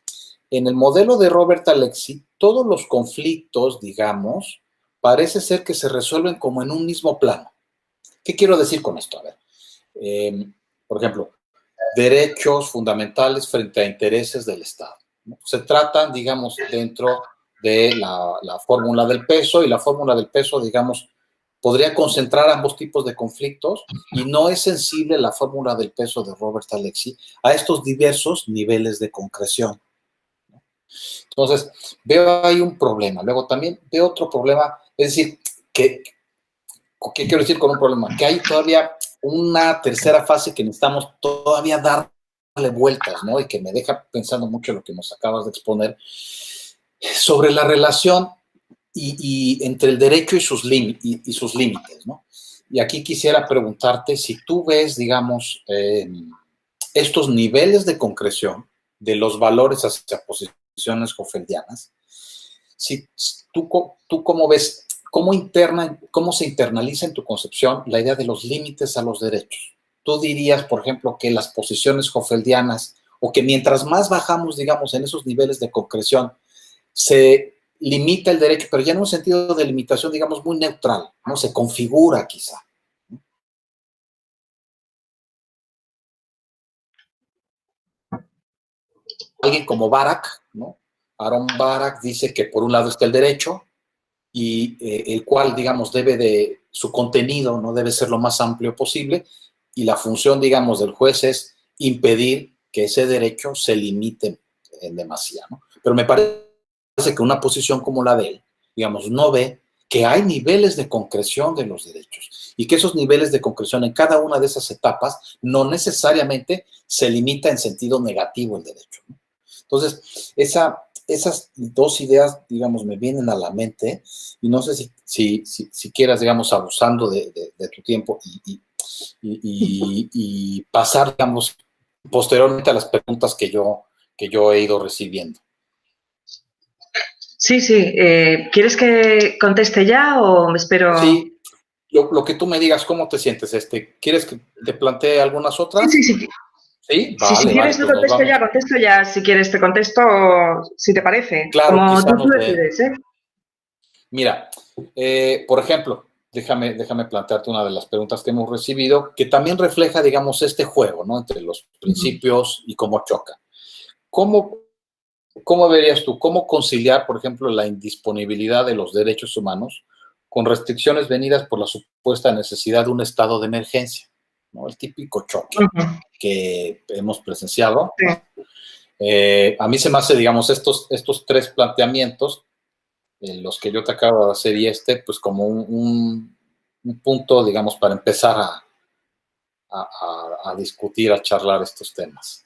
en el modelo de Robert Alexy, todos los conflictos, digamos, parece ser que se resuelven como en un mismo plano. ¿Qué quiero decir con esto? A ver, por ejemplo, derechos fundamentales frente a intereses del Estado, ¿no? Se tratan, digamos, dentro de la fórmula del peso, y la fórmula del peso, digamos, podría concentrar ambos tipos de conflictos, y no es sensible la fórmula del peso de Robert Alexy a estos diversos niveles de concreción, ¿no? Entonces, veo ahí un problema. Luego también veo otro problema, es decir, ¿qué quiero decir con un problema? Que hay todavía una tercera fase que necesitamos todavía darle vueltas, ¿no? Y que me deja pensando mucho en lo que nos acabas de exponer, sobre la relación entre el derecho y sus límites, ¿no? Y aquí quisiera preguntarte si tú ves, digamos, estos niveles de concreción de los valores hacia posiciones hoffeldianas, si tú cómo ves, cómo se internaliza en tu concepción la idea de los límites a los derechos. Tú dirías, por ejemplo, que las posiciones hoffeldianas, o que mientras más bajamos, digamos, en esos niveles de concreción, se limita el derecho, pero ya en un sentido de limitación, digamos, muy neutral, ¿no? Se configura quizá. Alguien como Barak, ¿no? Aaron Barak dice que por un lado está el derecho, y el cual, digamos, su contenido no debe ser lo más amplio posible, y la función, digamos, del juez es impedir que ese derecho se limite en demasía, ¿no? Pero me parece que una posición como la de él, digamos, no ve que hay niveles de concreción de los derechos, y que esos niveles de concreción en cada una de esas etapas no necesariamente se limita en sentido negativo el derecho, ¿no? Entonces, esas dos ideas, digamos, me vienen a la mente, y no sé si quieras, digamos, abusando de tu tiempo y pasar, digamos, posteriormente a las preguntas que yo he ido recibiendo.
Sí, sí. ¿Quieres que conteste ya o me espero?
Sí, lo que tú me digas, ¿cómo te sientes? ¿Quieres que te plantee algunas
Sí, sí,
otras?
sí.
Sí,
Si
vale,
quieres no
pues nos vamos.
contesto ya. Si quieres te contesto, si te parece.
Claro,
Como
quizá
tú
nos dé.
decides, ¿eh?
Mira, por ejemplo, déjame plantearte una de las preguntas que hemos recibido, que también refleja, digamos, este juego, ¿no? Entre los principios y cómo choca. ¿Cómo, cómo verías tú, cómo conciliar, por ejemplo, la indisponibilidad de los derechos humanos con restricciones venidas por la supuesta necesidad de un estado de emergencia, ¿no? El típico choque que hemos presenciado,
Sí.
¿no? A mí se me hace, digamos, estos tres planteamientos, los que yo te acabo de hacer, y pues como un punto, digamos, para empezar a discutir, a charlar estos temas.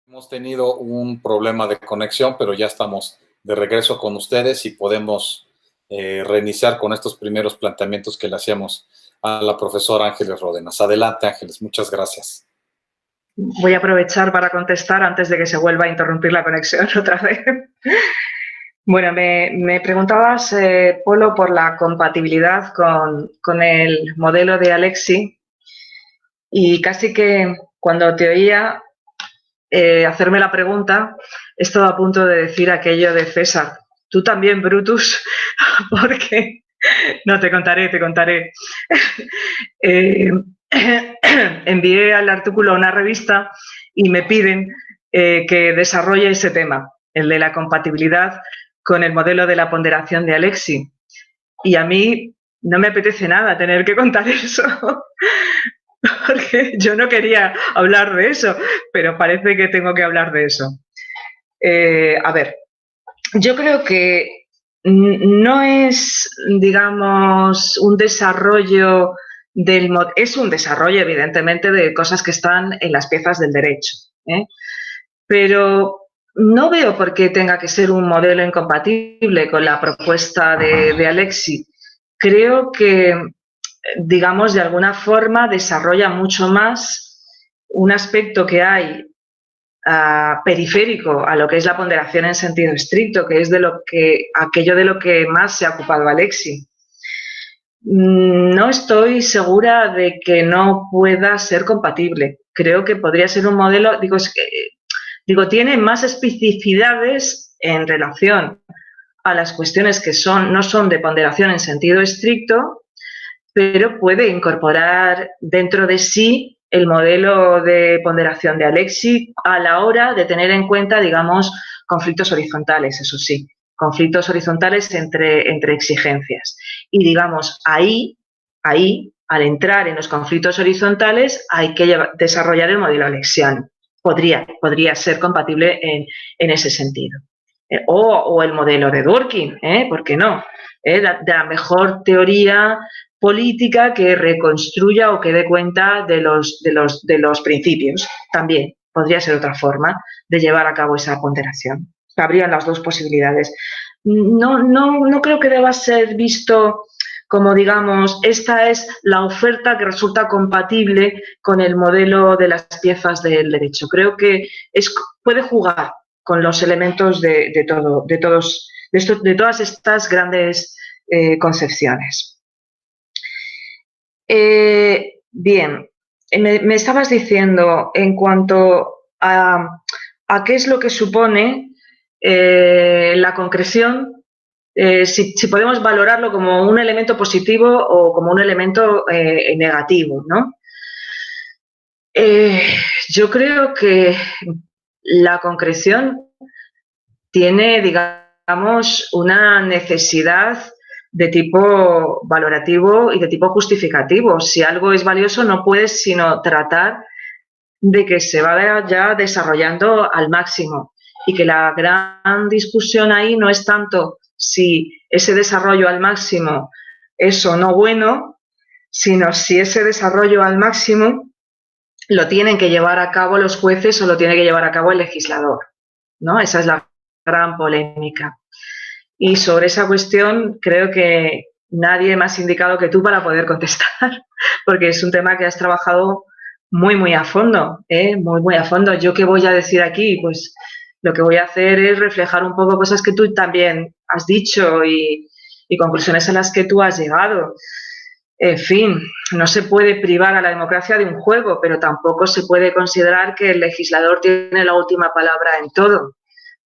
Hemos tenido un problema de conexión, pero ya estamos de regreso con ustedes y podemos reiniciar con estos primeros planteamientos que le hacíamos a la profesora Ángeles Ródenas. Adelante, Ángeles, muchas gracias.
Voy a aprovechar para contestar antes de que se vuelva a interrumpir la conexión otra vez. Bueno, me preguntabas, Polo, por la compatibilidad con el modelo de Alexi, y casi que cuando te oía hacerme la pregunta, estaba a punto de decir aquello de César. Tú también, Brutus, porque... No, te contaré. Envié al artículo a una revista y me piden que desarrolle ese tema, el de la compatibilidad con el modelo de la ponderación de Alexi. Y a mí no me apetece nada tener que contar eso, porque yo no quería hablar de eso, pero parece que tengo que hablar de eso. A ver, yo creo que no es, digamos, un desarrollo es un desarrollo, evidentemente, de cosas que están en las piezas del derecho, ¿eh? Pero no veo por qué tenga que ser un modelo incompatible con la propuesta de Alexi. Creo que, digamos, de alguna forma desarrolla mucho más un aspecto que hay periférico a lo que es la ponderación en sentido estricto, que es aquello de lo que más se ha ocupado Alexi. No estoy segura de que no pueda ser compatible. Creo que podría ser un modelo, tiene más especificidades en relación a las cuestiones que no son de ponderación en sentido estricto, pero puede incorporar dentro de sí el modelo de ponderación de Alexi a la hora de tener en cuenta, digamos, conflictos horizontales, eso sí, conflictos horizontales entre exigencias. Y, digamos, ahí, al entrar en los conflictos horizontales, hay que desarrollar el modelo alexiano. Podría ser compatible en ese sentido. O el modelo de Dworkin, ¿por qué no? De la mejor teoría política que reconstruya o que dé cuenta de los principios. También podría ser otra forma de llevar a cabo esa ponderación. Habrían las dos posibilidades. No creo que deba ser visto como, digamos, esta es la oferta que resulta compatible con el modelo de las piezas del derecho. Creo que puede jugar con los elementos de todas estas grandes concepciones. Bien, me estabas diciendo en cuanto a qué es lo que supone la concreción, si podemos valorarlo como un elemento positivo o como un elemento negativo, ¿no? Yo creo que la concreción tiene, digamos, una necesidad de tipo valorativo y de tipo justificativo. Si algo es valioso, no puedes sino tratar de que se vaya ya desarrollando al máximo y que la gran discusión ahí no es tanto si ese desarrollo al máximo es o no bueno, sino si ese desarrollo al máximo lo tienen que llevar a cabo los jueces o lo tiene que llevar a cabo el legislador, ¿no? Esa es la gran polémica. Y sobre esa cuestión creo que nadie más indicado que tú para poder contestar, porque es un tema que has trabajado muy a fondo, muy a fondo. ¿Yo qué voy a decir aquí? Pues lo que voy a hacer es reflejar un poco cosas que tú también has dicho y conclusiones a las que tú has llegado. En fin, no se puede privar a la democracia de un juego, pero tampoco se puede considerar que el legislador tiene la última palabra en todo.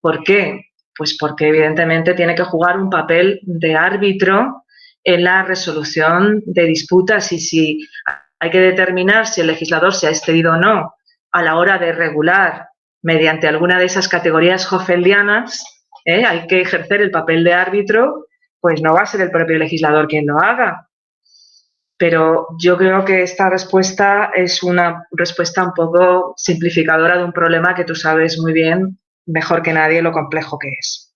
¿Por qué? Pues porque evidentemente tiene que jugar un papel de árbitro en la resolución de disputas y si hay que determinar si el legislador se ha excedido o no a la hora de regular mediante alguna de esas categorías hoffeldianas, hay que ejercer el papel de árbitro, pues no va a ser el propio legislador quien lo haga. Pero yo creo que esta respuesta es una respuesta un poco simplificadora de un problema que tú sabes muy bien, mejor que nadie, lo complejo que es.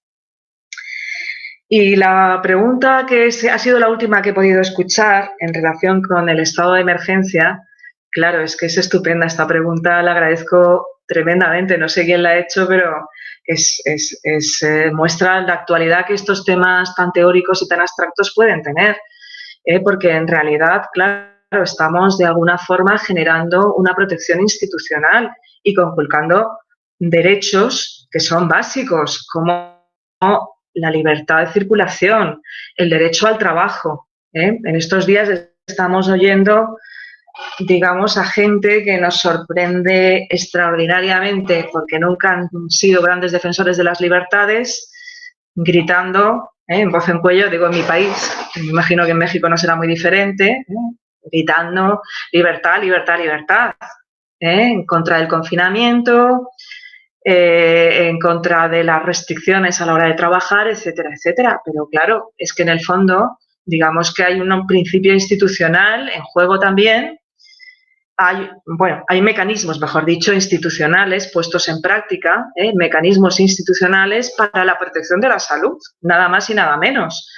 Y la pregunta que ha sido la última que he podido escuchar en relación con el estado de emergencia, claro, es que es estupenda esta pregunta, la agradezco tremendamente. No sé quién la ha hecho, pero muestra la actualidad que estos temas tan teóricos y tan abstractos pueden tener. Porque en realidad, claro, estamos de alguna forma generando una protección institucional y conculcando derechos que son básicos, como la libertad de circulación, el derecho al trabajo. En estos días estamos oyendo, digamos, a gente que nos sorprende extraordinariamente porque nunca han sido grandes defensores de las libertades, gritando en voz en cuello, digo en mi país, me imagino que en México no será muy diferente, gritando libertad, libertad, libertad, en contra del confinamiento, en contra de las restricciones a la hora de trabajar, etcétera, etcétera. Pero claro, es que en el fondo, digamos que hay un principio institucional en juego también. Hay mecanismos, mejor dicho, institucionales puestos en práctica, mecanismos institucionales para la protección de la salud, nada más y nada menos.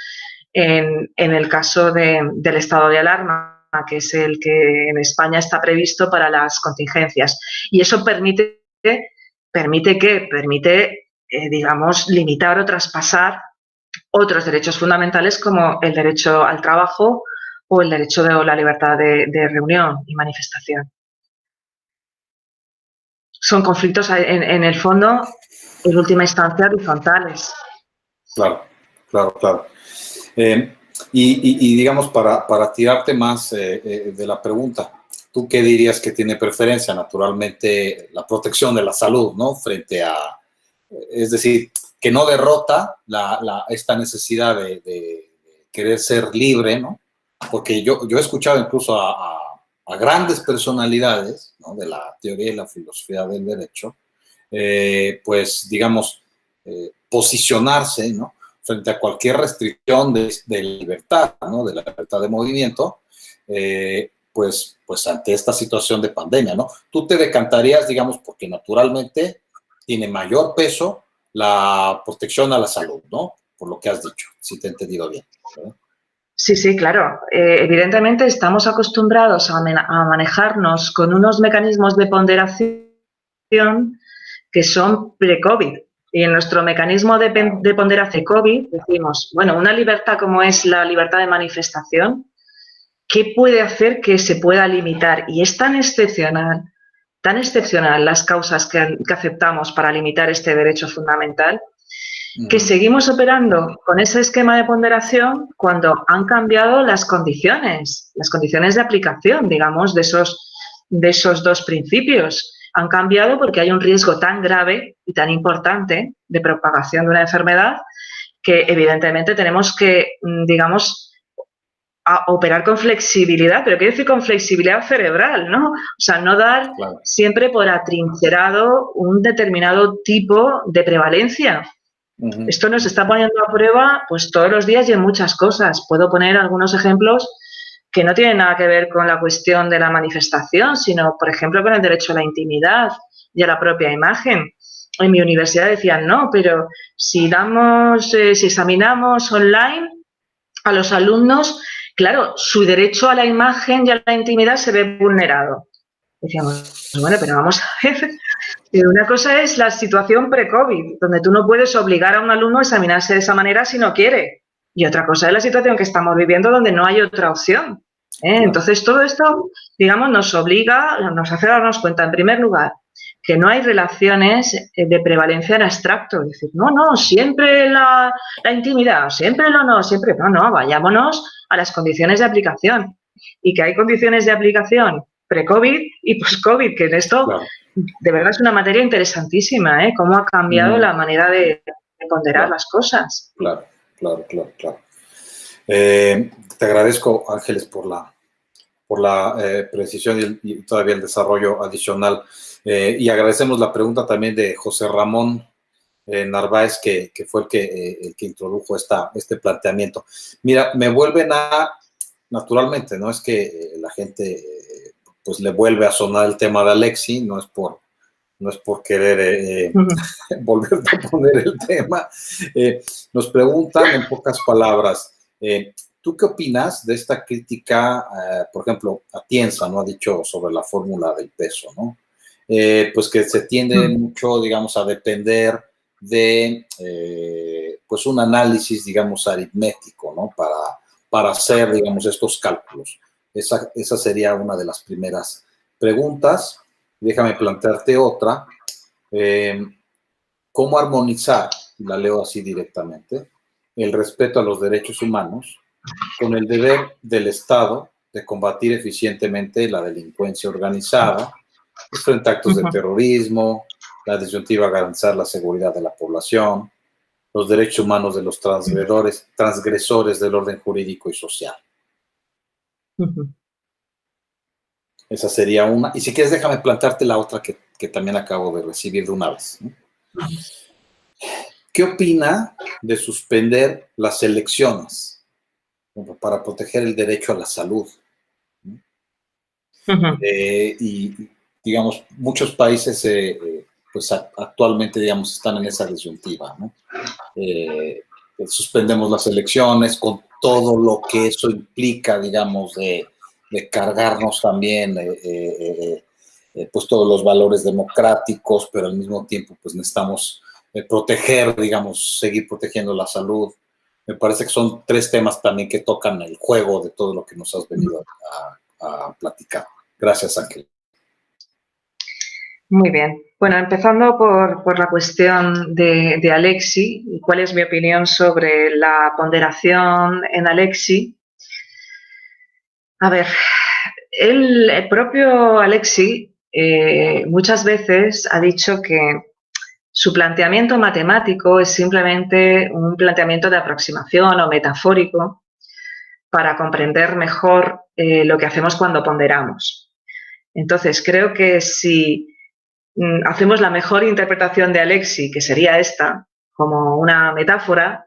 En el caso del estado de alarma, que es el que en España está previsto para las contingencias. Y eso permite, digamos, limitar o traspasar otros derechos fundamentales como el derecho al trabajo o el derecho de la libertad de reunión y manifestación. Son conflictos en el fondo, en última instancia, horizontales.
Claro, claro, claro. Y digamos, para tirarte más de la pregunta, ¿tú qué dirías que tiene preferencia? Naturalmente, la protección de la salud, ¿no? Frente a, es decir, que no derrota esta necesidad de querer ser libre, ¿no? Porque yo he escuchado incluso a grandes personalidades, ¿no? De la teoría y la filosofía del derecho, pues, digamos, posicionarse, ¿no? Frente a cualquier restricción de libertad, ¿no? De la libertad de movimiento, pues ante esta situación de pandemia, ¿no? Tú te decantarías, digamos, porque naturalmente tiene mayor peso la protección a la salud, ¿no? Por lo que has dicho, si te he entendido bien, ¿verdad?
Sí, sí, claro. Evidentemente estamos acostumbrados a manejarnos con unos mecanismos de ponderación que son pre-COVID. Y en nuestro mecanismo de ponderación COVID decimos, bueno, una libertad como es la libertad de manifestación, ¿qué puede hacer que se pueda limitar? Y es tan excepcional las causas que aceptamos para limitar este derecho fundamental, que seguimos operando con ese esquema de ponderación cuando han cambiado las condiciones de aplicación, digamos, de esos dos principios. Han cambiado porque hay un riesgo tan grave y tan importante de propagación de una enfermedad que evidentemente tenemos que, digamos, operar con flexibilidad, pero quiero decir con flexibilidad cerebral, ¿no? O sea, no dar siempre por atrincherado un determinado tipo de prevalencia. Esto nos está poniendo a prueba pues todos los días y en muchas cosas. Puedo poner algunos ejemplos que no tienen nada que ver con la cuestión de la manifestación, sino, por ejemplo, con el derecho a la intimidad y a la propia imagen. En mi universidad decían, no, pero si examinamos online a los alumnos, claro, su derecho a la imagen y a la intimidad se ve vulnerado. Decíamos, bueno, pero vamos a ver. Una cosa es la situación pre-COVID, donde tú no puedes obligar a un alumno a examinarse de esa manera si no quiere. Y otra cosa es la situación que estamos viviendo, donde no hay otra opción. Entonces, todo esto, digamos, nos hace darnos cuenta, en primer lugar, que no hay relaciones de prevalencia en abstracto. Es decir, no, siempre la intimidad, siempre no, vayámonos a las condiciones de aplicación. Y que hay condiciones de aplicación pre-COVID y post-COVID, que en esto de verdad es una materia interesantísima, cómo ha cambiado la manera de ponderar las cosas.
Claro. Te agradezco, Ángeles, por la precisión y todavía el desarrollo adicional. Y agradecemos la pregunta también de José Ramón Narváez, que fue el que introdujo este planteamiento. Mira, me vuelven naturalmente, no es que la gente pues le vuelve a sonar el tema de Alexi, no es por querer volver a poner el tema. Nos preguntan en pocas palabras, ¿tú qué opinas de esta crítica, por ejemplo, Atienza, ¿no? Ha dicho sobre la fórmula del peso, ¿no? pues que se tiende mucho, digamos, a depender de pues un análisis, digamos, aritmético, ¿no? Para hacer, digamos, estos cálculos. Esa sería una de las primeras preguntas. Déjame plantearte otra. ¿Cómo armonizar, y la leo así directamente, el respeto a los derechos humanos con el deber del Estado de combatir eficientemente la delincuencia organizada, pues, frente a actos de terrorismo, la disyuntiva garantizar la seguridad de la población, los derechos humanos de los transgresores del orden jurídico y social? Esa sería una. Y si quieres, déjame plantearte la otra que también acabo de recibir de una vez, ¿no? ¿Qué opina de suspender las elecciones para proteger el derecho a la salud? Y, digamos, muchos países pues actualmente, digamos, están en esa disyuntiva, ¿no? Suspendemos las elecciones con todo lo que eso implica, digamos, de cargarnos también pues todos los valores democráticos, pero al mismo tiempo pues necesitamos proteger, digamos, seguir protegiendo la salud. Me parece que son tres temas también que tocan el juego de todo lo que nos has venido a platicar. Gracias, Ángel.
Muy bien. Bueno, empezando por la cuestión de Alexi, ¿cuál es mi opinión sobre la ponderación en Alexi? A ver, el propio Alexi muchas veces ha dicho que su planteamiento matemático es simplemente un planteamiento de aproximación o metafórico para comprender mejor lo que hacemos cuando ponderamos. Entonces, creo que si hacemos la mejor interpretación de Alexi, que sería esta, como una metáfora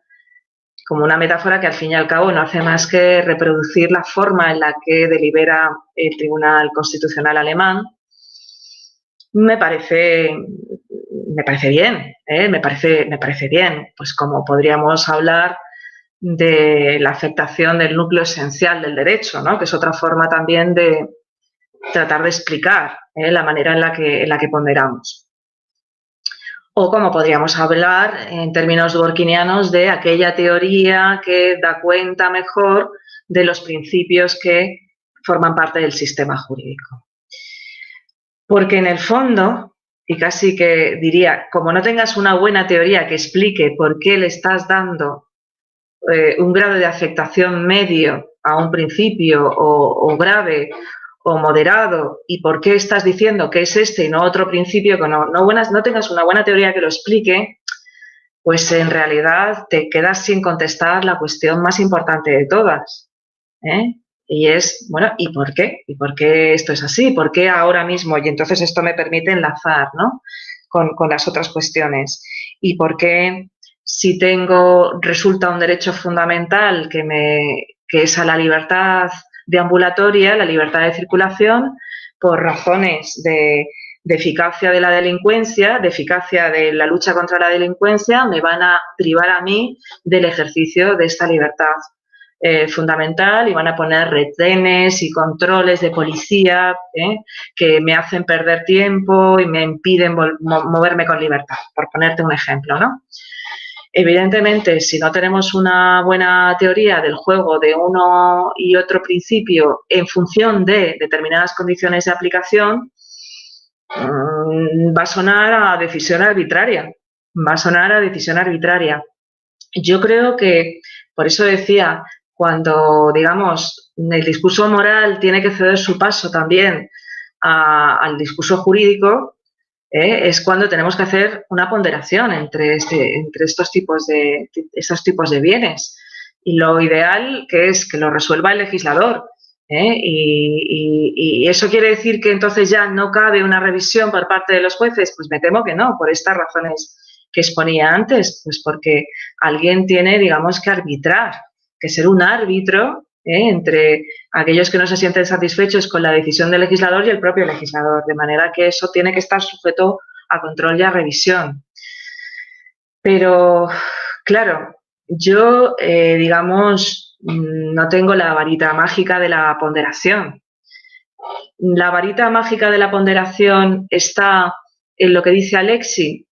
que al fin y al cabo no hace más que reproducir la forma en la que delibera el Tribunal Constitucional alemán, me parece bien, me parece bien, pues como podríamos hablar de la afectación del núcleo esencial del derecho, ¿no? Que es otra forma también de tratar de explicar la manera en la que ponderamos. O como podríamos hablar en términos dworkinianos de aquella teoría que da cuenta mejor de los principios que forman parte del sistema jurídico. Porque en el fondo, y casi que diría, como no tengas una buena teoría que explique por qué le estás dando un grado de afectación medio a un principio o grave o moderado y por qué estás diciendo que es este y no otro principio, que no tengas una buena teoría que lo explique, pues en realidad te quedas sin contestar la cuestión más importante de todas, ¿eh? Y es, bueno, ¿y por qué? ¿Y por qué esto es así? ¿Por qué ahora mismo? Y entonces esto me permite enlazar, ¿no? con las otras cuestiones. ¿Y por qué si resulta un derecho fundamental que es a la libertad deambulatoria, la libertad de circulación, por razones de eficacia de la delincuencia, de eficacia de la lucha contra la delincuencia, me van a privar a mí del ejercicio de esta libertad fundamental y van a poner retenes y controles de policía que me hacen perder tiempo y me impiden moverme con libertad, por ponerte un ejemplo, ¿no? Evidentemente, si no tenemos una buena teoría del juego de uno y otro principio en función de determinadas condiciones de aplicación, va a sonar a decisión arbitraria. Va a sonar a decisión arbitraria. Yo creo que, por eso decía, cuando, digamos, el discurso moral tiene que ceder su paso también al discurso jurídico, es cuando tenemos que hacer una ponderación entre estos tipos de bienes. Y lo ideal que es que lo resuelva el legislador. Y eso quiere decir que entonces ya no cabe una revisión por parte de los jueces. Pues me temo que no, por estas razones que exponía antes, pues porque alguien tiene, digamos, que arbitrar, que ser un árbitro entre aquellos que no se sienten satisfechos con la decisión del legislador y el propio legislador, de manera que eso tiene que estar sujeto a control y a revisión. Pero, claro, yo, digamos, no tengo la varita mágica de la ponderación. ¿La varita mágica de la ponderación está en lo que dice Alexi?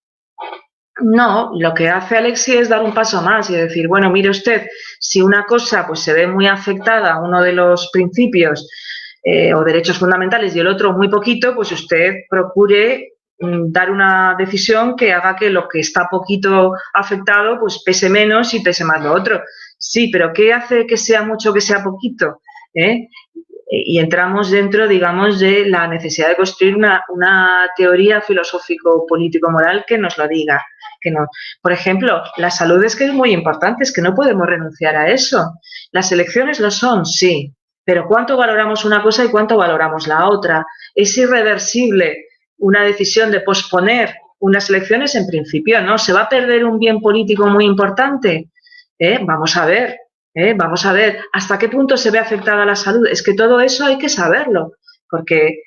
No, lo que hace Alexi es dar un paso más y decir, bueno, mire usted, si una cosa pues se ve muy afectada, uno de los principios o derechos fundamentales y el otro muy poquito, pues usted procure dar una decisión que haga que lo que está poquito afectado pues pese menos y pese más lo otro. Sí, pero ¿qué hace que sea mucho, que sea poquito? Y entramos dentro, digamos, de la necesidad de construir una teoría filosófico-político-moral que nos lo diga. Que no. Por ejemplo, la salud es que es muy importante, es que no podemos renunciar a eso. Las elecciones lo son, sí, pero ¿cuánto valoramos una cosa y cuánto valoramos la otra? ¿Es irreversible una decisión de posponer unas elecciones? En principio no. ¿Se va a perder un bien político muy importante? Vamos a ver. Vamos a ver hasta qué punto se ve afectada la salud. Es que todo eso hay que saberlo, porque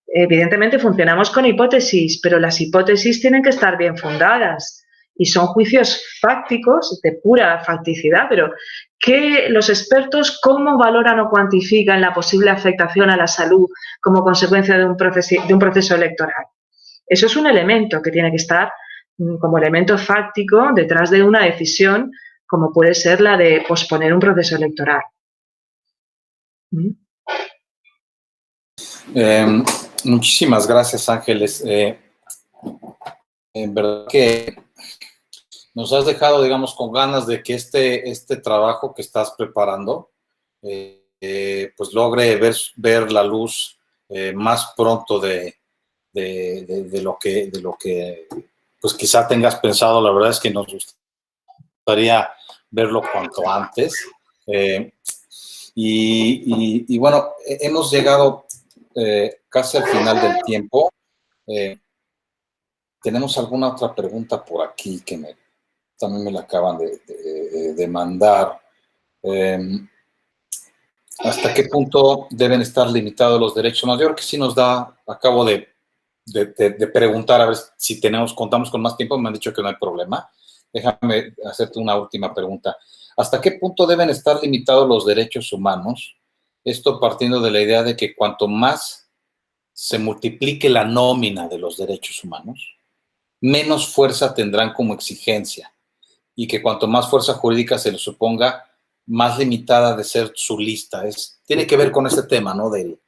evidentemente funcionamos con hipótesis, pero las hipótesis tienen que estar bien fundadas y son juicios fácticos de pura facticidad, pero que los expertos cómo valoran o cuantifican la posible afectación a la salud como consecuencia de un proceso electoral. Eso es un elemento que tiene que estar como elemento fáctico detrás de una decisión como puede ser la de posponer un proceso electoral.
Muchísimas gracias, Ángeles. En verdad que nos has dejado, digamos, con ganas de que este trabajo que estás preparando pues logre ver la luz más pronto de lo que pues quizá tengas pensado. La verdad es que nos gustaría verlo cuanto antes. Y bueno, hemos llegado casi al final del tiempo. ¿Tenemos alguna otra pregunta por aquí que también me la acaban de mandar? ¿Hasta qué punto deben estar limitados los derechos humanos? Yo creo que sí nos da, acabo de preguntar, a ver si contamos con más tiempo, me han dicho que no hay problema. Déjame hacerte una última pregunta. ¿Hasta qué punto deben estar limitados los derechos humanos? Esto partiendo de la idea de que cuanto más se multiplique la nómina de los derechos humanos, menos fuerza tendrán como exigencia, y que cuanto más fuerza jurídica se les suponga, más limitada de ser su lista. Tiene que ver con este tema, ¿no? De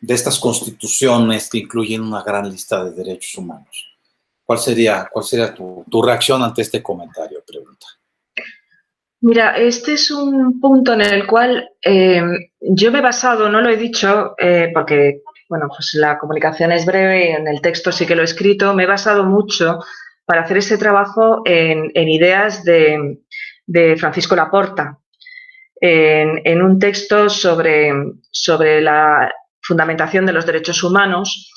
estas constituciones que incluyen una gran lista de derechos humanos. ¿Cuál sería tu reacción ante este comentario, pregunta?
Mira, este es un punto en el cual yo me he basado, no lo he dicho, porque bueno, pues la comunicación es breve y en el texto sí que lo he escrito, me he basado mucho para hacer ese trabajo en ideas de Francisco Laporta, en un texto sobre la fundamentación de los derechos humanos.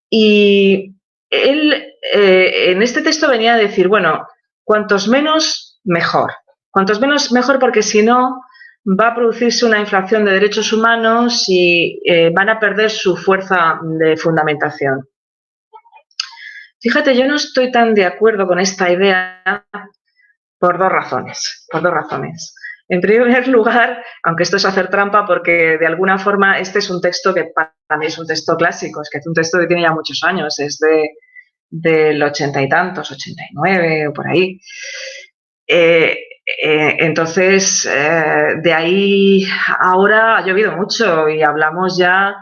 Y él en este texto venía a decir, bueno, cuantos menos, mejor. Cuantos menos, mejor, porque si no va a producirse una inflación de derechos humanos y van a perder su fuerza de fundamentación. Fíjate, yo no estoy tan de acuerdo con esta idea por dos razones. En primer lugar, aunque esto es hacer trampa, porque de alguna forma este es un texto que para mí es un texto clásico, es que es un texto que tiene ya muchos años, es del 80 y tantos, 89 o por ahí. Entonces, de ahí ahora ha llovido mucho y hablamos ya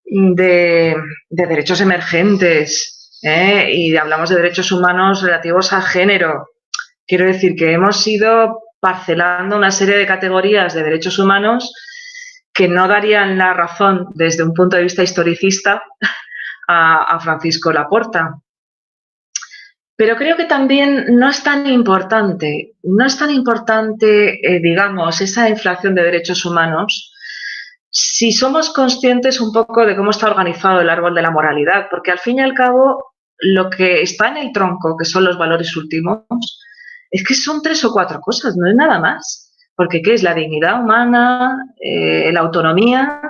de derechos emergentes y hablamos de derechos humanos relativos a género. Quiero decir que hemos ido parcelando una serie de categorías de derechos humanos que no darían la razón desde un punto de vista historicista a Francisco Laporta. Pero creo que también no es tan importante, digamos, esa inflación de derechos humanos si somos conscientes un poco de cómo está organizado el árbol de la moralidad, porque al fin y al cabo lo que está en el tronco, que son los valores últimos, es que son 3 o 4 cosas, no es nada más. Porque ¿qué es? La dignidad humana, la autonomía,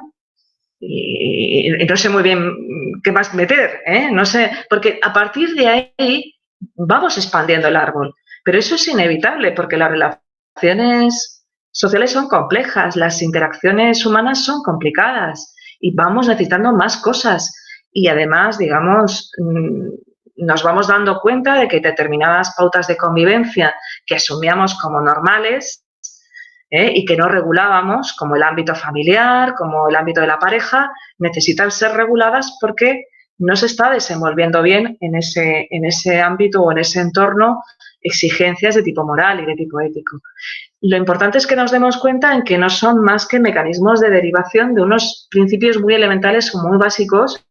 y no sé muy bien qué más meter, no sé, porque a partir de ahí vamos expandiendo el árbol, pero eso es inevitable porque las relaciones sociales son complejas, las interacciones humanas son complicadas y vamos necesitando más cosas. Y además, digamos, nos vamos dando cuenta de que determinadas pautas de convivencia que asumíamos como normales y que no regulábamos, como el ámbito familiar, como el ámbito de la pareja, necesitan ser reguladas porque no se está desenvolviendo bien en ese ámbito o en ese entorno exigencias de tipo moral y de tipo ético. Lo importante es que nos demos cuenta en que no son más que mecanismos de derivación de unos principios muy elementales o muy básicos,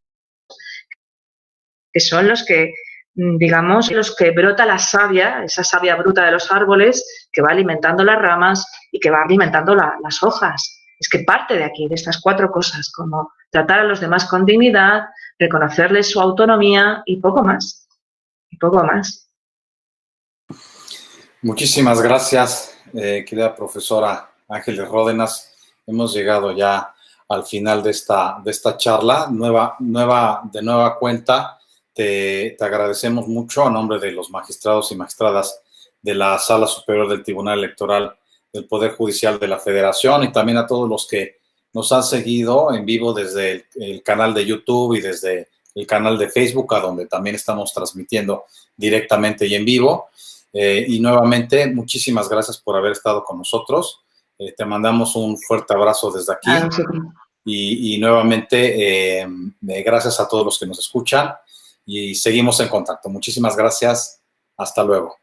que son los que, digamos, los que brota la savia, esa savia bruta de los árboles, que va alimentando las ramas y que va alimentando las hojas. Es que parte de aquí, de estas 4 cosas, como tratar a los demás con dignidad, reconocerles su autonomía y poco más. Y poco más.
Muchísimas gracias, querida profesora Ángeles Ródenas. Hemos llegado ya al final de esta charla. De nueva cuenta, te agradecemos mucho a nombre de los magistrados y magistradas de la Sala Superior del Tribunal Electoral del Poder Judicial de la Federación, y también a todos los que nos han seguido en vivo desde el canal de YouTube y desde el canal de Facebook, a donde también estamos transmitiendo directamente y en vivo. Y nuevamente, muchísimas gracias por haber estado con nosotros. Te mandamos un fuerte abrazo desde aquí. Y nuevamente, gracias a todos los que nos escuchan y seguimos en contacto. Muchísimas gracias. Hasta luego.